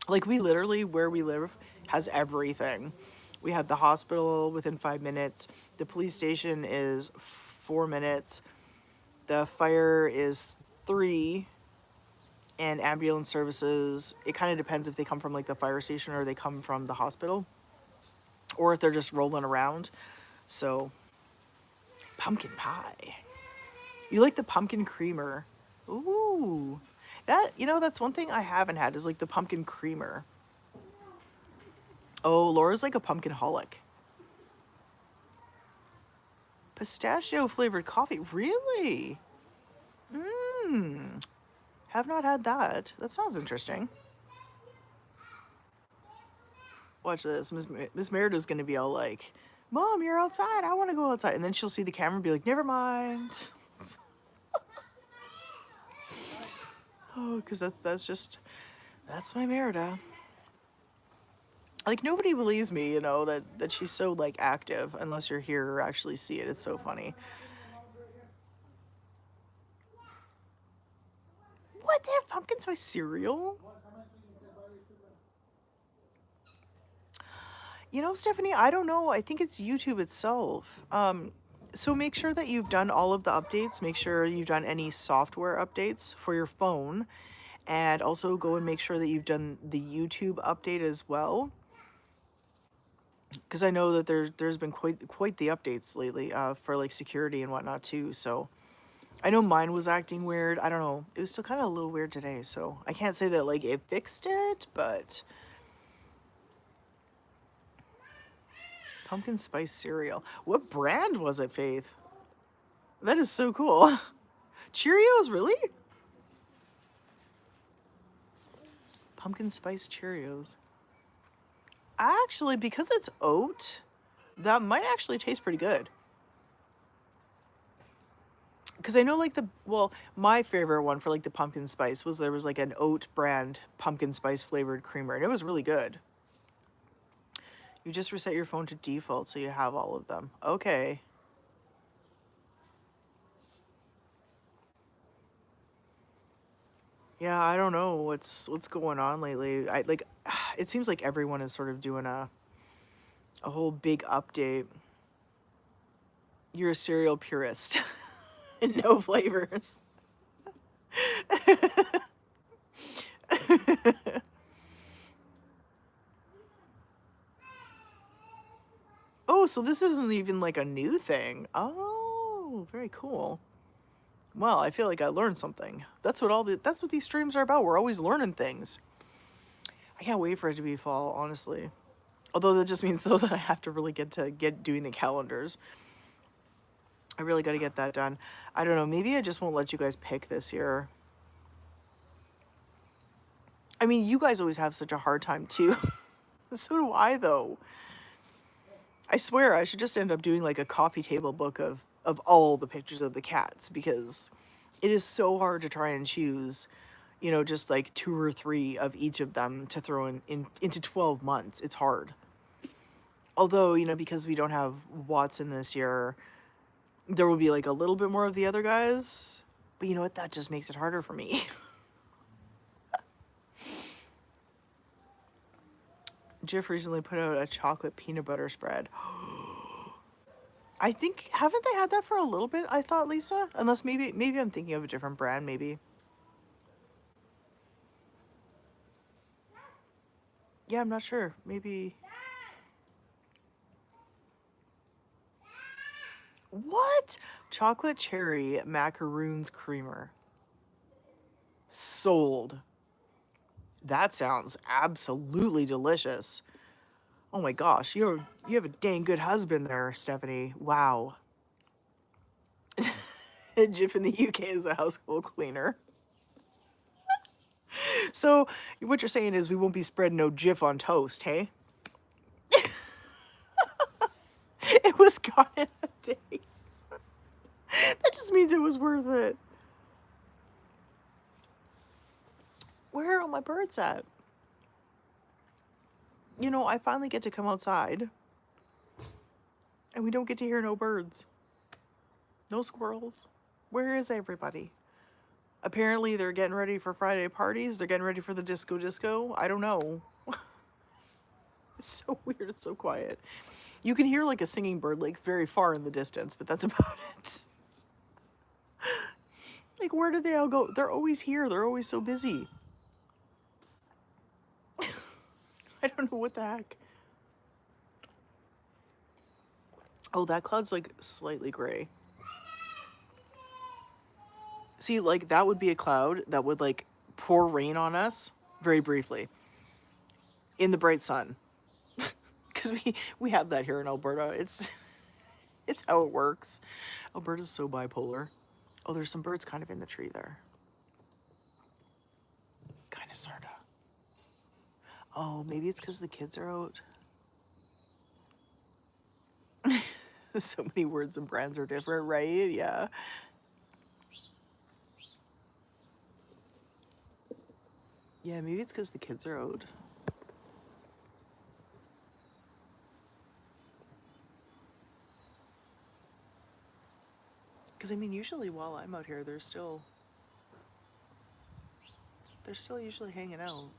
Like we literally, where we live, has everything. We have the hospital within 5 minutes. The police station is 4 minutes. The fire is three, and ambulance services, it kind of depends if they come from like the fire station or they come from the hospital or if they're just rolling around. So, pumpkin pie. You like the pumpkin creamer? Ooh. That, you know, that's one thing I haven't had is like the pumpkin creamer. Oh, Laura's like a pumpkin holic. Pistachio flavored coffee. Really? Mmm. Have not had that. That sounds interesting. Watch this. Miss Merida's gonna be all like, "Mom, you're outside. I want to go outside." And then she'll see the camera and be like, "Never mind." Oh, because that's my Merida. Like nobody believes me, you know, that she's so like active unless you're here or actually see it. It's so funny. What? They have pumpkin spice cereal? You know, Stephanie, I don't know. I think it's YouTube itself. So make sure that you've done all of the updates. Make sure you've done any software updates for your phone. And also go and make sure that you've done the YouTube update as well. Because I know that there's been quite the updates lately for like security and whatnot too. So I know mine was acting weird. I don't know. It was still kind of a little weird today. So I can't say that like it fixed it, but pumpkin spice cereal. What brand was it, Faith? That is so cool. Cheerios, really? Pumpkin spice Cheerios. Actually, because it's oat, that might actually taste pretty good. Because I know like well, my favorite one for like the pumpkin spice was there was like an oat brand pumpkin spice flavored creamer, and it was really good. You just reset your phone to default so you have all of them. Okay. Yeah, I don't know what's going on lately. I like it seems like everyone is sort of doing A whole big update. You're a cereal purist. No flavors. Oh, so this isn't even like a new thing. Oh, very cool. Well, I feel like I learned something. That's what these streams are about. We're always learning things. I can't wait for it to be fall, honestly. Although that just means though that I have to really get doing the calendars. I really got to get that done. I don't know, maybe I just won't let you guys pick this year. I mean, you guys always have such a hard time too. So do I though. I swear I should just end up doing like a coffee table book of all the pictures of the cats, because it is so hard to try and choose, you know, just like 2 or 3 of each of them to throw into 12 months. It's hard. Although, you know, because we don't have Watson this year, there will be like a little bit more of the other guys. But you know what? That just makes it harder for me. Jif recently put out a chocolate peanut butter spread. I think, haven't they had that for a little bit? I thought, Lisa, unless maybe I'm thinking of a different brand. Maybe. Yeah, I'm not sure. Maybe. What? Chocolate cherry macaroons creamer. Sold. That sounds absolutely delicious. Oh my gosh, you have a dang good husband there, Stephanie. Wow. Jif in the UK is a household cleaner. So what you're saying is we won't be spreading no Jif on toast, hey? It was gone in a day. That just means it was worth it. Where are all my birds at? You know, I finally get to come outside. And we don't get to hear no birds. No squirrels. Where is everybody? Apparently they're getting ready for Friday parties. They're getting ready for the disco. I don't know. It's so weird. It's so quiet. You can hear like a singing bird like very far in the distance, but that's about it. Like, where did they all go? They're always here. They're always so busy. I don't know what the heck. Oh, that cloud's like slightly gray. See, like that would be a cloud that would like pour rain on us very briefly in the bright sun. Because we have that here in Alberta. It's how it works. Alberta's so bipolar. Oh, there's some birds kind of in the tree there. Kind of, sorta. Oh, maybe it's because the kids are out. So many words and brands are different, right? Yeah. Yeah, maybe it's because the kids are out. Because I mean, usually while I'm out here, they're still usually hanging out.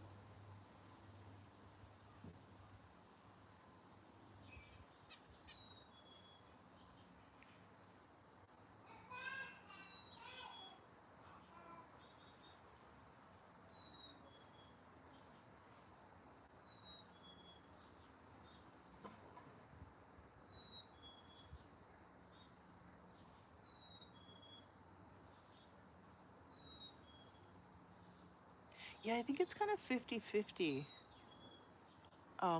Yeah, I think it's kind of 50-50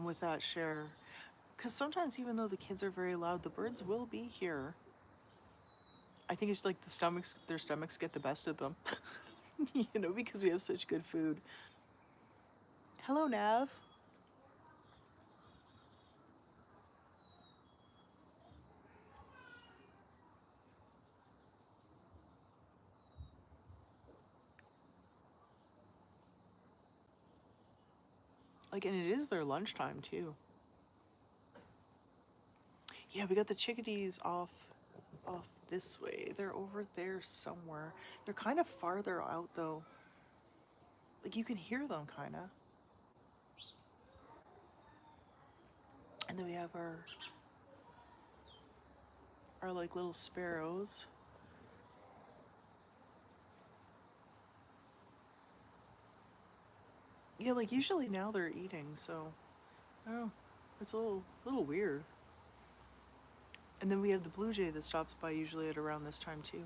with that share. Because sometimes, even though the kids are very loud, the birds will be here. I think it's like their stomachs get the best of them. You know, because we have such good food. Hello, Nav. Like, and it is their lunchtime too. Yeah, we got the chickadees off this way. They're over there somewhere. They're kind of farther out though. Like, you can hear them kind of. And then we have our like little sparrows. Yeah, like usually now they're eating, so I don't know. It's a little weird. And then we have the blue jay that stops by usually at around this time too.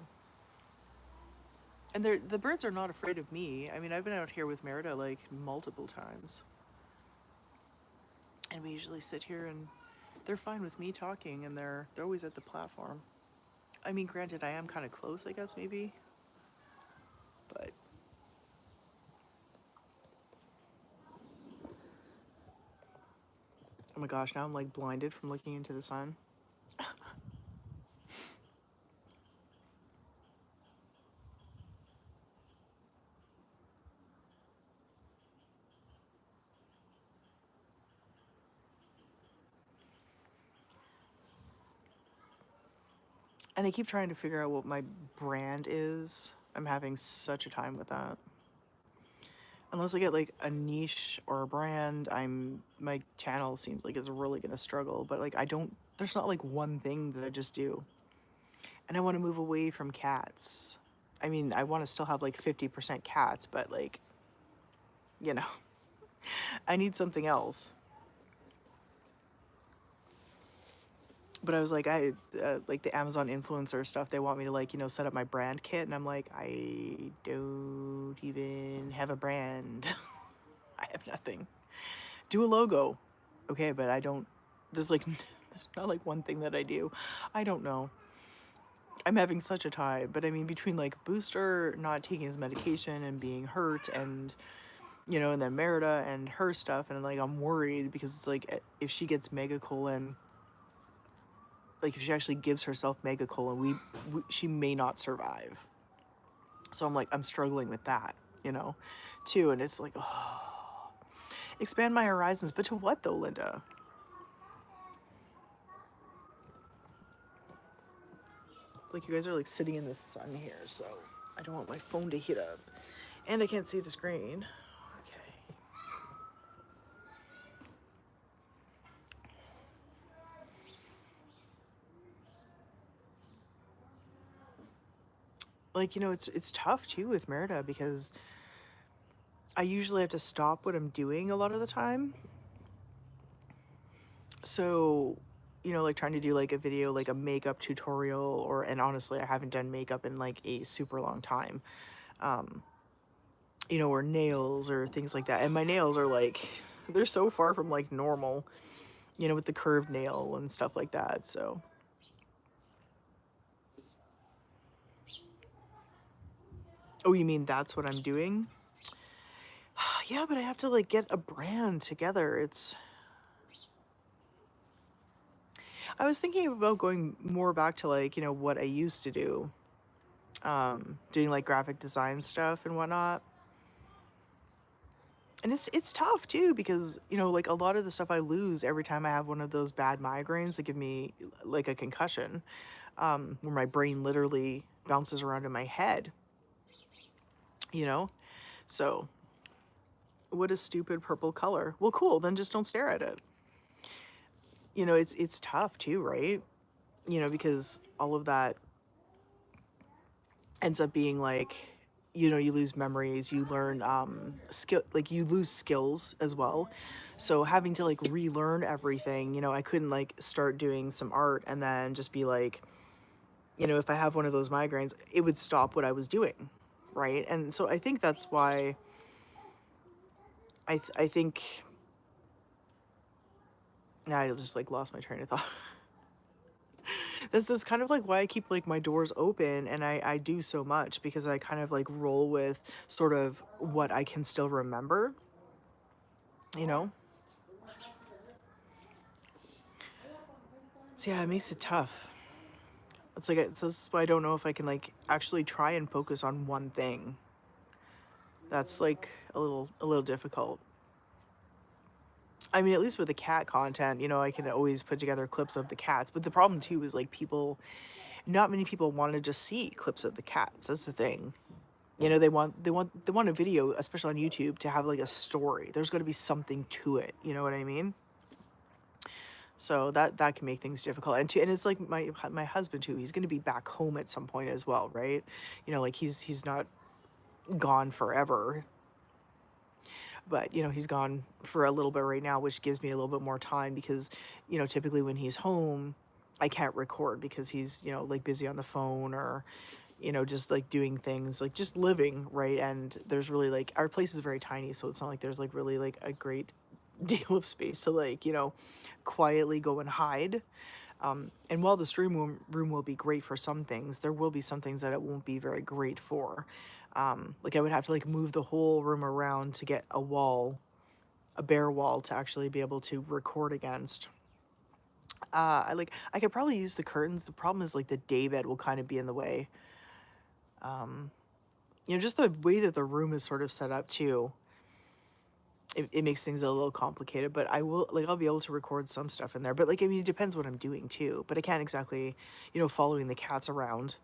And the birds are not afraid of me. I mean, I've been out here with Merida like multiple times. And we usually sit here and they're fine with me talking, and they're always at the platform. I mean, granted, I am kind of close, I guess, maybe. But oh my gosh, now I'm like blinded from looking into the sun. And I keep trying to figure out what my brand is. I'm having such a time with that. Unless I get like a niche or a brand, my channel seems like it's really gonna struggle. But like there's not like one thing that I just do. And I want to move away from cats. I mean, I want to still have like 50% cats, but like, you know, I need something else. But I was like, like the Amazon influencer stuff, they want me to like, you know, set up my brand kit. And I'm like, I don't even have a brand. I have nothing. Do a logo. Okay, but there's like, there's not like one thing that I do. I don't know. I'm having such a time. But I mean, between like Booster not taking his medication and being hurt and, you know, and then Merida and her stuff. And like, I'm worried because it's like, if she gets megacolon, like if she actually gives herself megacolon, she may not survive. So I'm like, I'm struggling with that, you know, too. And it's like, oh, expand my horizons. But to what though, Linda? It's like you guys are like sitting in the sun here, so I don't want my phone to heat up. And I can't see the screen. Okay. Like, you know, it's tough too with Merida because I usually have to stop what I'm doing a lot of the time. So, you know, like trying to do like a video, like a makeup tutorial, and honestly, I haven't done makeup in like a super long time. You know, or nails or things like that. And my nails are like, they're so far from like normal, you know, with the curved nail and stuff like that. So, oh, you mean that's what I'm doing? Yeah, but I have to like get a brand together. I was thinking about going more back to like, you know, what I used to do, doing like graphic design stuff and whatnot. And it's tough too because, you know, like a lot of the stuff I lose every time I have one of those bad migraines that give me like a concussion, where my brain literally bounces around in my head, you know? So, what a stupid purple color. Well, cool, then just don't stare at it. You know, it's tough too, right? You know, because all of that ends up being like, you know, you lose memories, you learn skill, like you lose skills as well. So having to like relearn everything, you know, I couldn't like start doing some art and then just be like, you know, if I have one of those migraines, it would stop what I was doing, right? And so I think that's why I think now I just like lost my train of thought. This is kind of like why I keep like my doors open, and I do so much because I kind of like roll with sort of what I can still remember, you know? So yeah, it makes it tough. It's like, so this is why I don't know if I can like actually try and focus on one thing. That's like a little difficult. I mean, at least with the cat content, you know, I can always put together clips of the cats. But the problem too is like not many people want to just see clips of the cats. That's the thing. You know, they want a video, especially on YouTube, to have like a story. There's got to be something to it. You know what I mean? So that can make things difficult. And it's like my husband too. He's going to be back home at some point as well, right? You know, like he's not gone forever, but you know, he's gone for a little bit right now, which gives me a little bit more time because, you know, typically when he's home, I can't record because he's, you know, like busy on the phone or, you know, just like doing things, like just living, right? And there's really like, our place is very tiny, so it's not like there's like really like a great deal of space to like, you know, quietly go and hide. And while the room will be great for some things, there will be some things that it won't be very great for. Like I would have to like move the whole room around to get a wall, a bare wall to actually be able to record against. I could probably use the curtains. The problem is like the daybed will kind of be in the way. You know, just the way that the room is sort of set up too. It makes things a little complicated, but I'll be able to record some stuff in there. But like, I mean, it depends what I'm doing too. But I can't exactly, you know, following the cats around.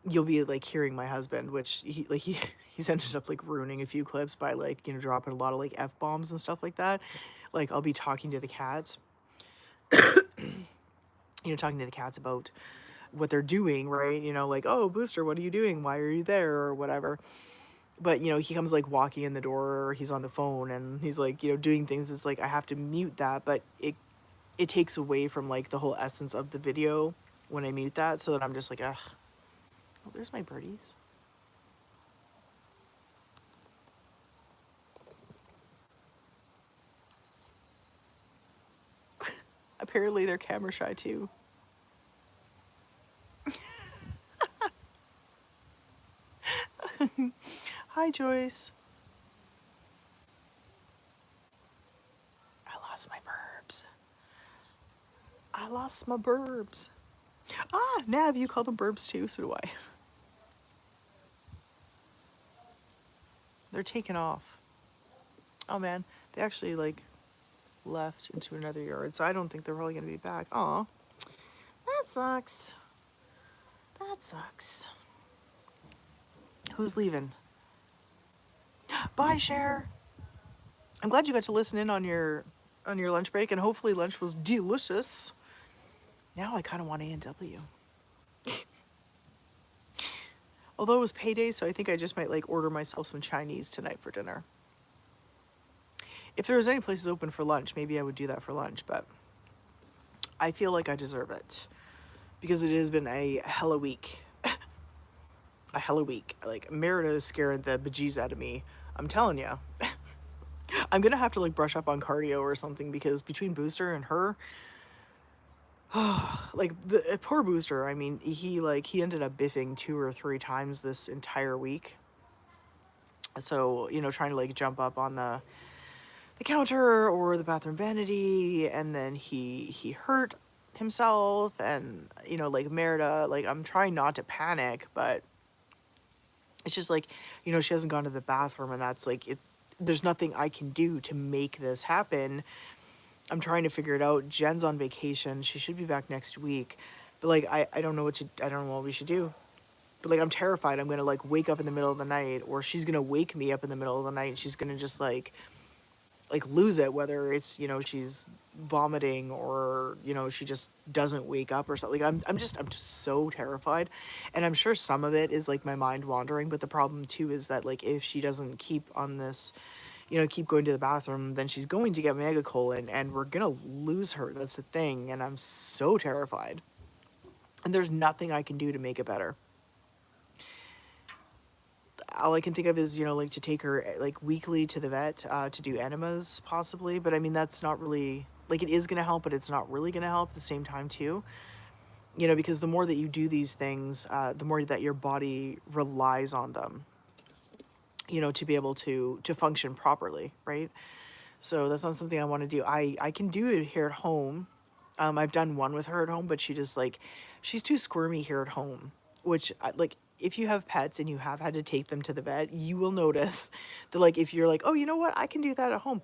You'll be like hearing my husband, which he's ended up like ruining a few clips by like, you know, dropping a lot of like F-bombs and stuff like that. Like I'll be talking to the cats, you know, talking to the cats about what they're doing, right? You know, like, oh, Booster, what are you doing? Why are you there? Or whatever. But, you know, he comes like walking in the door or he's on the phone and he's like, you know, doing things. It's like I have to mute that, but it takes away from like the whole essence of the video when I mute that, so that I'm just like, ugh. Oh, there's my birdies. Apparently they're camera shy too. Hi, Joyce. I lost my burbs. I lost my burbs. Ah, Nav, you call them burbs too, so do I. They're taken off. Oh man, they actually like left into another yard, so I don't think they're probably gonna be back. Aw, that sucks. That sucks. Who's leaving? Bye, Cher. I'm glad you got to listen in on your lunch break, and hopefully lunch was delicious. Now I kind of want A&W. Although it was payday, so I think I just might like order myself some Chinese tonight for dinner. If there was any places open for lunch, maybe I would do that for lunch, but I feel like I deserve it because it has been a hella week. A hella week. Like, Merida is scaring the bejeez out of me. I'm telling you. I'm gonna have to like brush up on cardio or something because between Booster and her, like the poor Booster, I mean, he ended up biffing 2 or 3 times this entire week. So, you know, trying to like jump up on the counter or the bathroom vanity, and then he hurt himself. And, you know, like Merida, like I'm trying not to panic, but it's just like, you know, she hasn't gone to the bathroom, and that's like, there's nothing I can do to make this happen. I'm trying to figure it out. Jen's on vacation. She should be back next week. But like, I don't know I don't know what we should do. But like, I'm terrified I'm gonna like wake up in the middle of the night, or she's gonna wake me up in the middle of the night and she's gonna just like lose it, whether it's, you know, she's vomiting or, you know, she just doesn't wake up or something. Like, I'm just so terrified. And I'm sure some of it is like my mind wandering, but the problem too is that like if she doesn't keep on this, you know, keep going to the bathroom, then she's going to get megacolon and we're gonna lose her. That's the thing. And I'm so terrified. And there's nothing I can do to make it better. All I can think of is, you know, like to take her like weekly to the vet to do enemas possibly. But I mean, that's not really, like, it is going to help, but it's not really going to help at the same time too. You know, because the more that you do these things, the more that your body relies on them, you know, to be able to function properly, right? So that's not something I want to do. I can do it here at home. I've done one with her at home, but she just like, she's too squirmy here at home, which like, if you have pets and you have had to take them to the vet, you will notice that like, if you're like, oh, you know what, I can do that at home.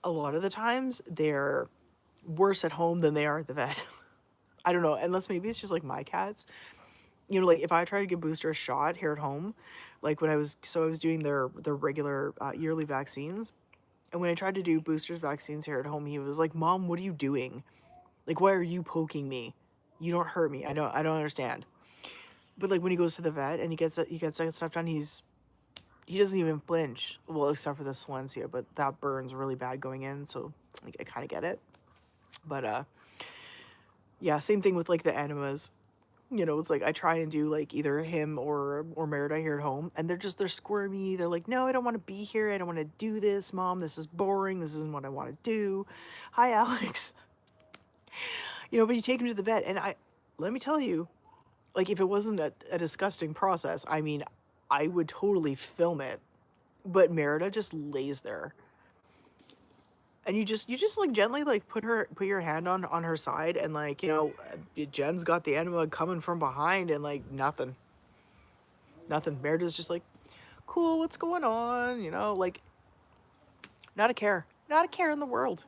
A lot of the times they're worse at home than they are at the vet. I don't know, unless maybe it's just like my cats. You know, like if I try to give Booster a shot here at home, like when I was doing their regular yearly vaccines. And when I tried to do Booster's vaccines here at home, he was like, Mom, what are you doing? Like, why are you poking me? You don't hurt me. I don't understand. But like when he goes to the vet and he gets that stuff done, he doesn't even flinch. Well, except for the silencia, but that burns really bad going in, so like I kind of get it. But yeah, same thing with like the enemas. You know, it's like I try and do like either him or Merida here at home, and they're squirmy. They're like, no, I don't want to be here. I don't want to do this, Mom. This is boring. This isn't what I want to do. Hi, Alex. You know, but you take him to the vet, and let me tell you, like if it wasn't a disgusting process, I mean, I would totally film it. But Merida just lays there. And you just like gently like put your hand on her side, and like, you know, Jen's got the enema coming from behind, and like nothing. Merida's just like, cool, what's going on? You know, like not a care in the world.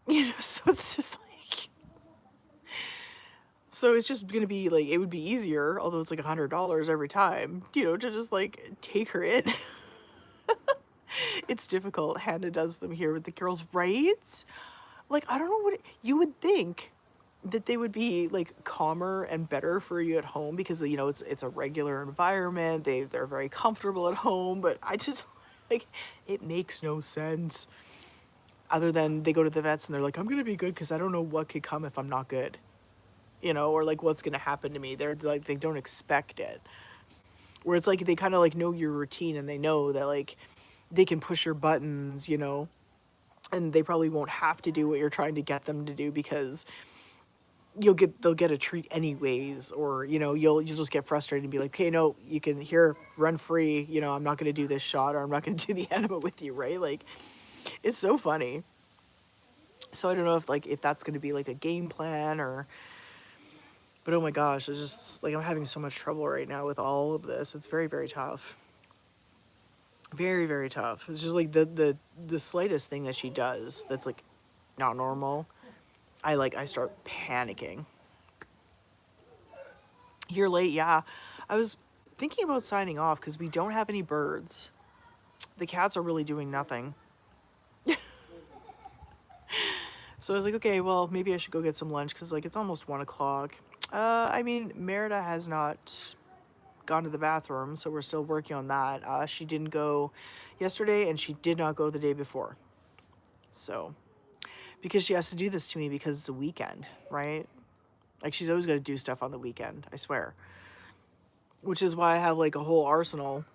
You know, so it's just like, so it's just gonna be like, it would be easier, although it's like $100 every time, you know, to just like take her in. It's difficult. Hannah does them here with the girls, right? Like, I don't know what you would think that they would be like calmer and better for you at home, because you know it's a regular environment. They're very comfortable at home, but I just like, it makes no sense. Other than they go to the vets and they're like, I'm gonna be good because I don't know what could come if I'm not good, you know, or like what's gonna happen to me. They're like, they don't expect it. Where it's like they kind of like know your routine, and they know that like they can push your buttons, you know, and they probably won't have to do what you're trying to get them to do, because they'll get a treat anyways, or you know, you'll just get frustrated and be like, okay, no, you can here run free, you know, I'm not going to do this shot, or I'm not going to do the enema with you, right? Like, it's so funny. So I don't know if that's going to be like a game plan, or, but oh my gosh, it's just like I'm having so much trouble right now with all of this. It's very, very tough. Very, very tough. It's just like the slightest thing that she does that's like not normal, I start panicking. You're late, yeah. I was thinking about signing off because we don't have any birds. The cats are really doing nothing. So I was like, okay, well, maybe I should go get some lunch, because like it's almost 1 o'clock. I mean, Merida has not gone to the bathroom, so we're still working on that. She didn't go yesterday, and she did not go the day before. So, because she has to do this to me because it's a weekend, right? Like, she's always got to do stuff on the weekend, I swear. Which is why I have like a whole arsenal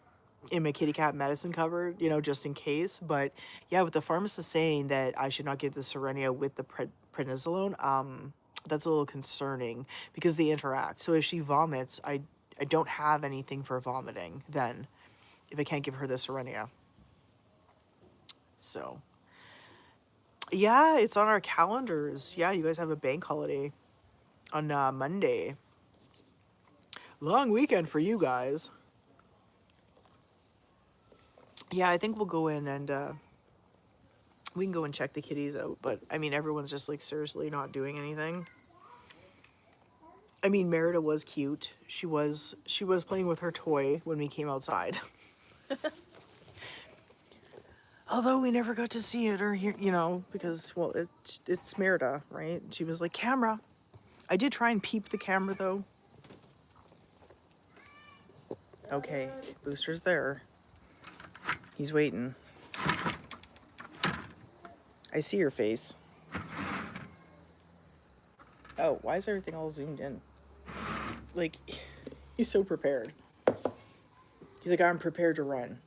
in my kitty cat medicine cupboard, you know, just in case. But yeah, with the pharmacist saying that I should not give the Serenia with the prednisolone, that's a little concerning because they interact. So if she vomits, I don't have anything for vomiting then, if I can't give her the Serenia. So yeah, it's on our calendars. Yeah, you guys have a bank holiday on Monday. Long weekend for you guys. Yeah, I think we'll go in and we can go and check the kitties out. But I mean, everyone's just like seriously not doing anything. I mean, Merida was cute. She was playing with her toy when we came outside. Although we never got to see it or hear, you know, because, well, it's Merida, right? She was like, camera. I did try and peep the camera, though. Okay, Booster's there. He's waiting. I see your face. Oh, why is everything all zoomed in? Like, he's so prepared. He's like, I'm prepared to run.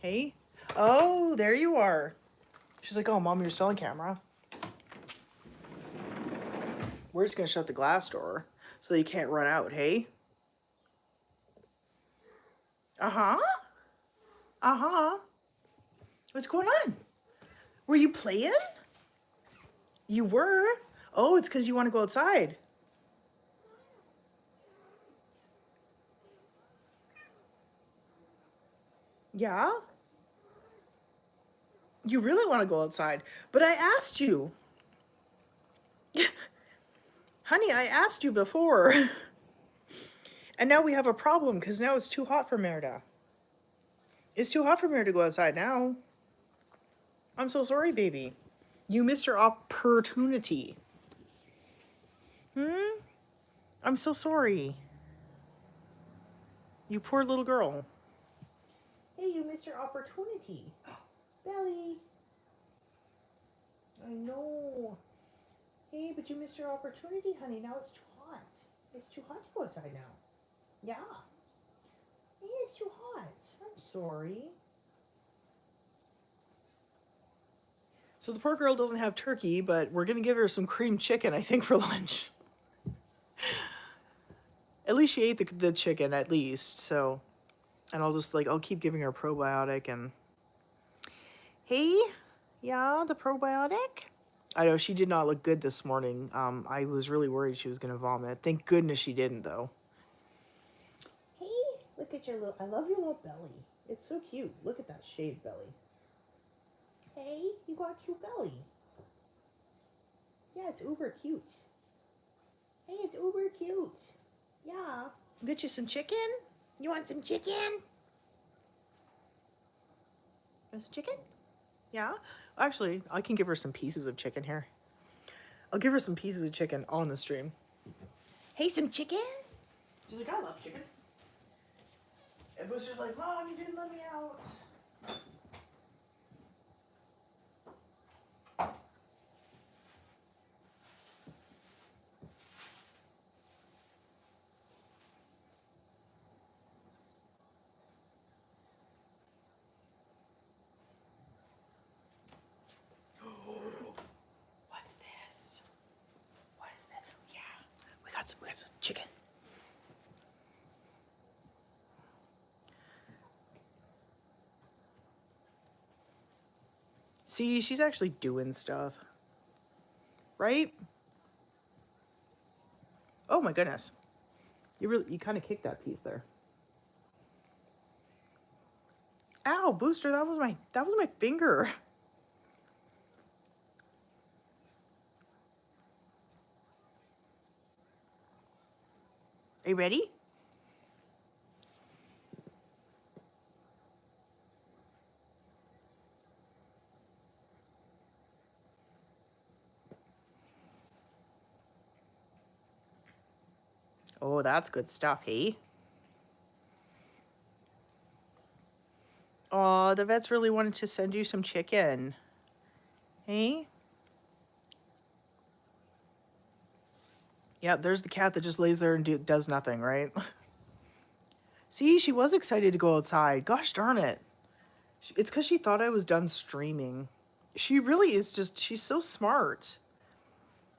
Hey? Oh, there you are. She's like, oh, Mom, you're still on camera. We're just going to shut the glass door so that you can't run out, hey? Uh-huh. Uh-huh. What's going on? Were you playing? You were? Oh, it's because you want to go outside. Yeah? You really want to go outside. But I asked you. Honey, I asked you before. And now we have a problem because now it's too hot for Merida. It's too hot for Merida to go outside now. I'm so sorry, baby. You missed your opportunity. Hmm? I'm so sorry. You poor little girl. Hey, you missed your opportunity. Belly. I know. Hey, but you missed your opportunity, honey. Now it's too hot. It's too hot to go outside now. Yeah. Hey, it's too hot. I'm sorry. So the poor girl doesn't have turkey, but we're going to give her some creamed chicken, I think, for lunch. At least she ate the chicken, at least, so... And I'll keep giving her a probiotic and... Hey? Yeah, the probiotic? I know, she did not look good this morning. I was really worried she was going to vomit. Thank goodness she didn't, though. Hey, look at your little... I love your little belly. It's so cute. Look at that shaved belly. Hey, you got a cute belly. Yeah, it's uber cute. Hey, it's uber cute. Yeah. Get you some chicken? You want some chicken? Want some chicken? Yeah? Actually, I can give her some pieces of chicken here. I'll give her some pieces of chicken on the stream. Hey, some chicken? She's like, I love chicken. And Booster's like, Mom, you didn't let me out. What's this? What is that? Yeah, we got some chicken. See, she's actually doing stuff. Right? Oh my goodness. You kind of kicked that piece there. Ow, Booster, that was my finger. Are you ready? Oh, that's good stuff, hey? Oh, the vets really wanted to send you some chicken. Hey? Yep, there's the cat that just lays there and does nothing, right? See, she was excited to go outside. Gosh darn it. It's because she thought I was done streaming. She really is she's so smart.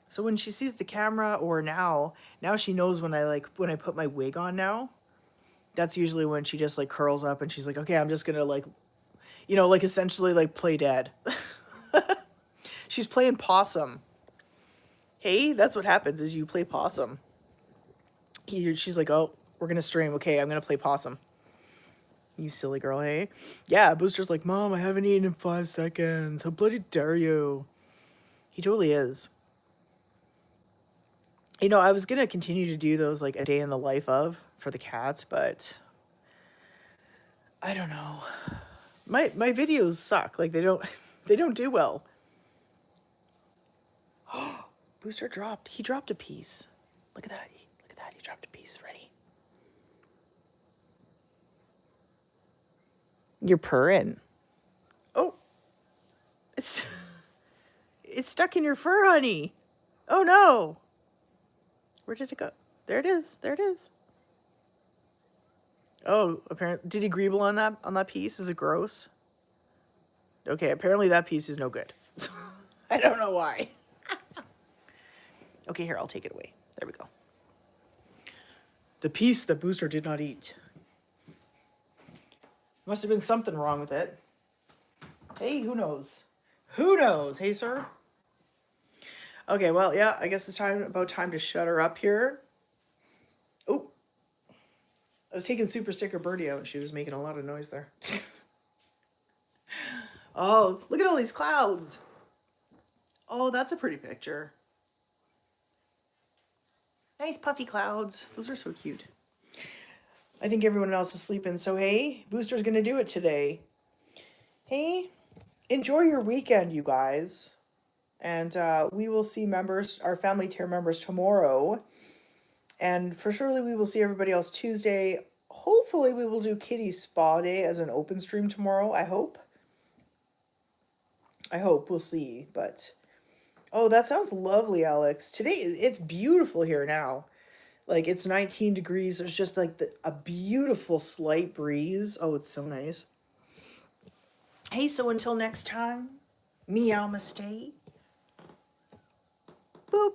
So when she sees the camera, or now she knows when I put my wig on now. That's usually when she just like curls up and she's like, okay, I'm just gonna essentially play dead. She's playing possum. Hey, that's what happens is you play possum. She's like, oh, we're gonna stream. Okay, I'm gonna play possum. You silly girl, hey? Yeah, Booster's like, Mom, I haven't eaten in 5 seconds. How bloody dare you? He totally is. You know, I was gonna continue to do those like a day in the life of for the cats, but I don't know. My videos suck. Like they don't do well. Booster dropped. He dropped a piece. Look at that. Look at that. He dropped a piece. Ready? You're purring. Oh. It's stuck in your fur, honey. Oh no. Where did it go? There it is. There it is. Oh, apparently, did he greeble on that piece? Is it gross? Okay, apparently that piece is no good. I don't know why. Okay, here, I'll take it away. There we go. The piece that Booster did not eat. Must have been something wrong with it. Hey, who knows? Who knows? Hey, sir? Okay, well, yeah, I guess it's about time to shut her up here. Oh. I was taking Super Sticker Birdie out and she was making a lot of noise there. Oh, look at all these clouds. Oh, that's a pretty picture. Nice puffy clouds. Those are so cute. I think everyone else is sleeping, so hey, Booster's gonna do it today. Hey, enjoy your weekend, you guys. And we will see members, our family tier members, tomorrow. And for surely we will see everybody else Tuesday. Hopefully we will do Kitty's spa day as an open stream tomorrow. I hope. We'll see. But oh, that sounds lovely, Alex. Today it's beautiful here now. Like it's 19 degrees. There's just like a beautiful slight breeze. Oh, it's so nice. Hey, so until next time, meow mistake. Boop.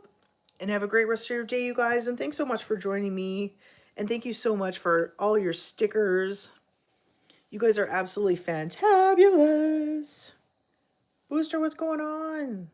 And have a great rest of your day, you guys. And thanks so much for joining me. And thank you so much for all your stickers. You guys are absolutely fantabulous. Booster, what's going on?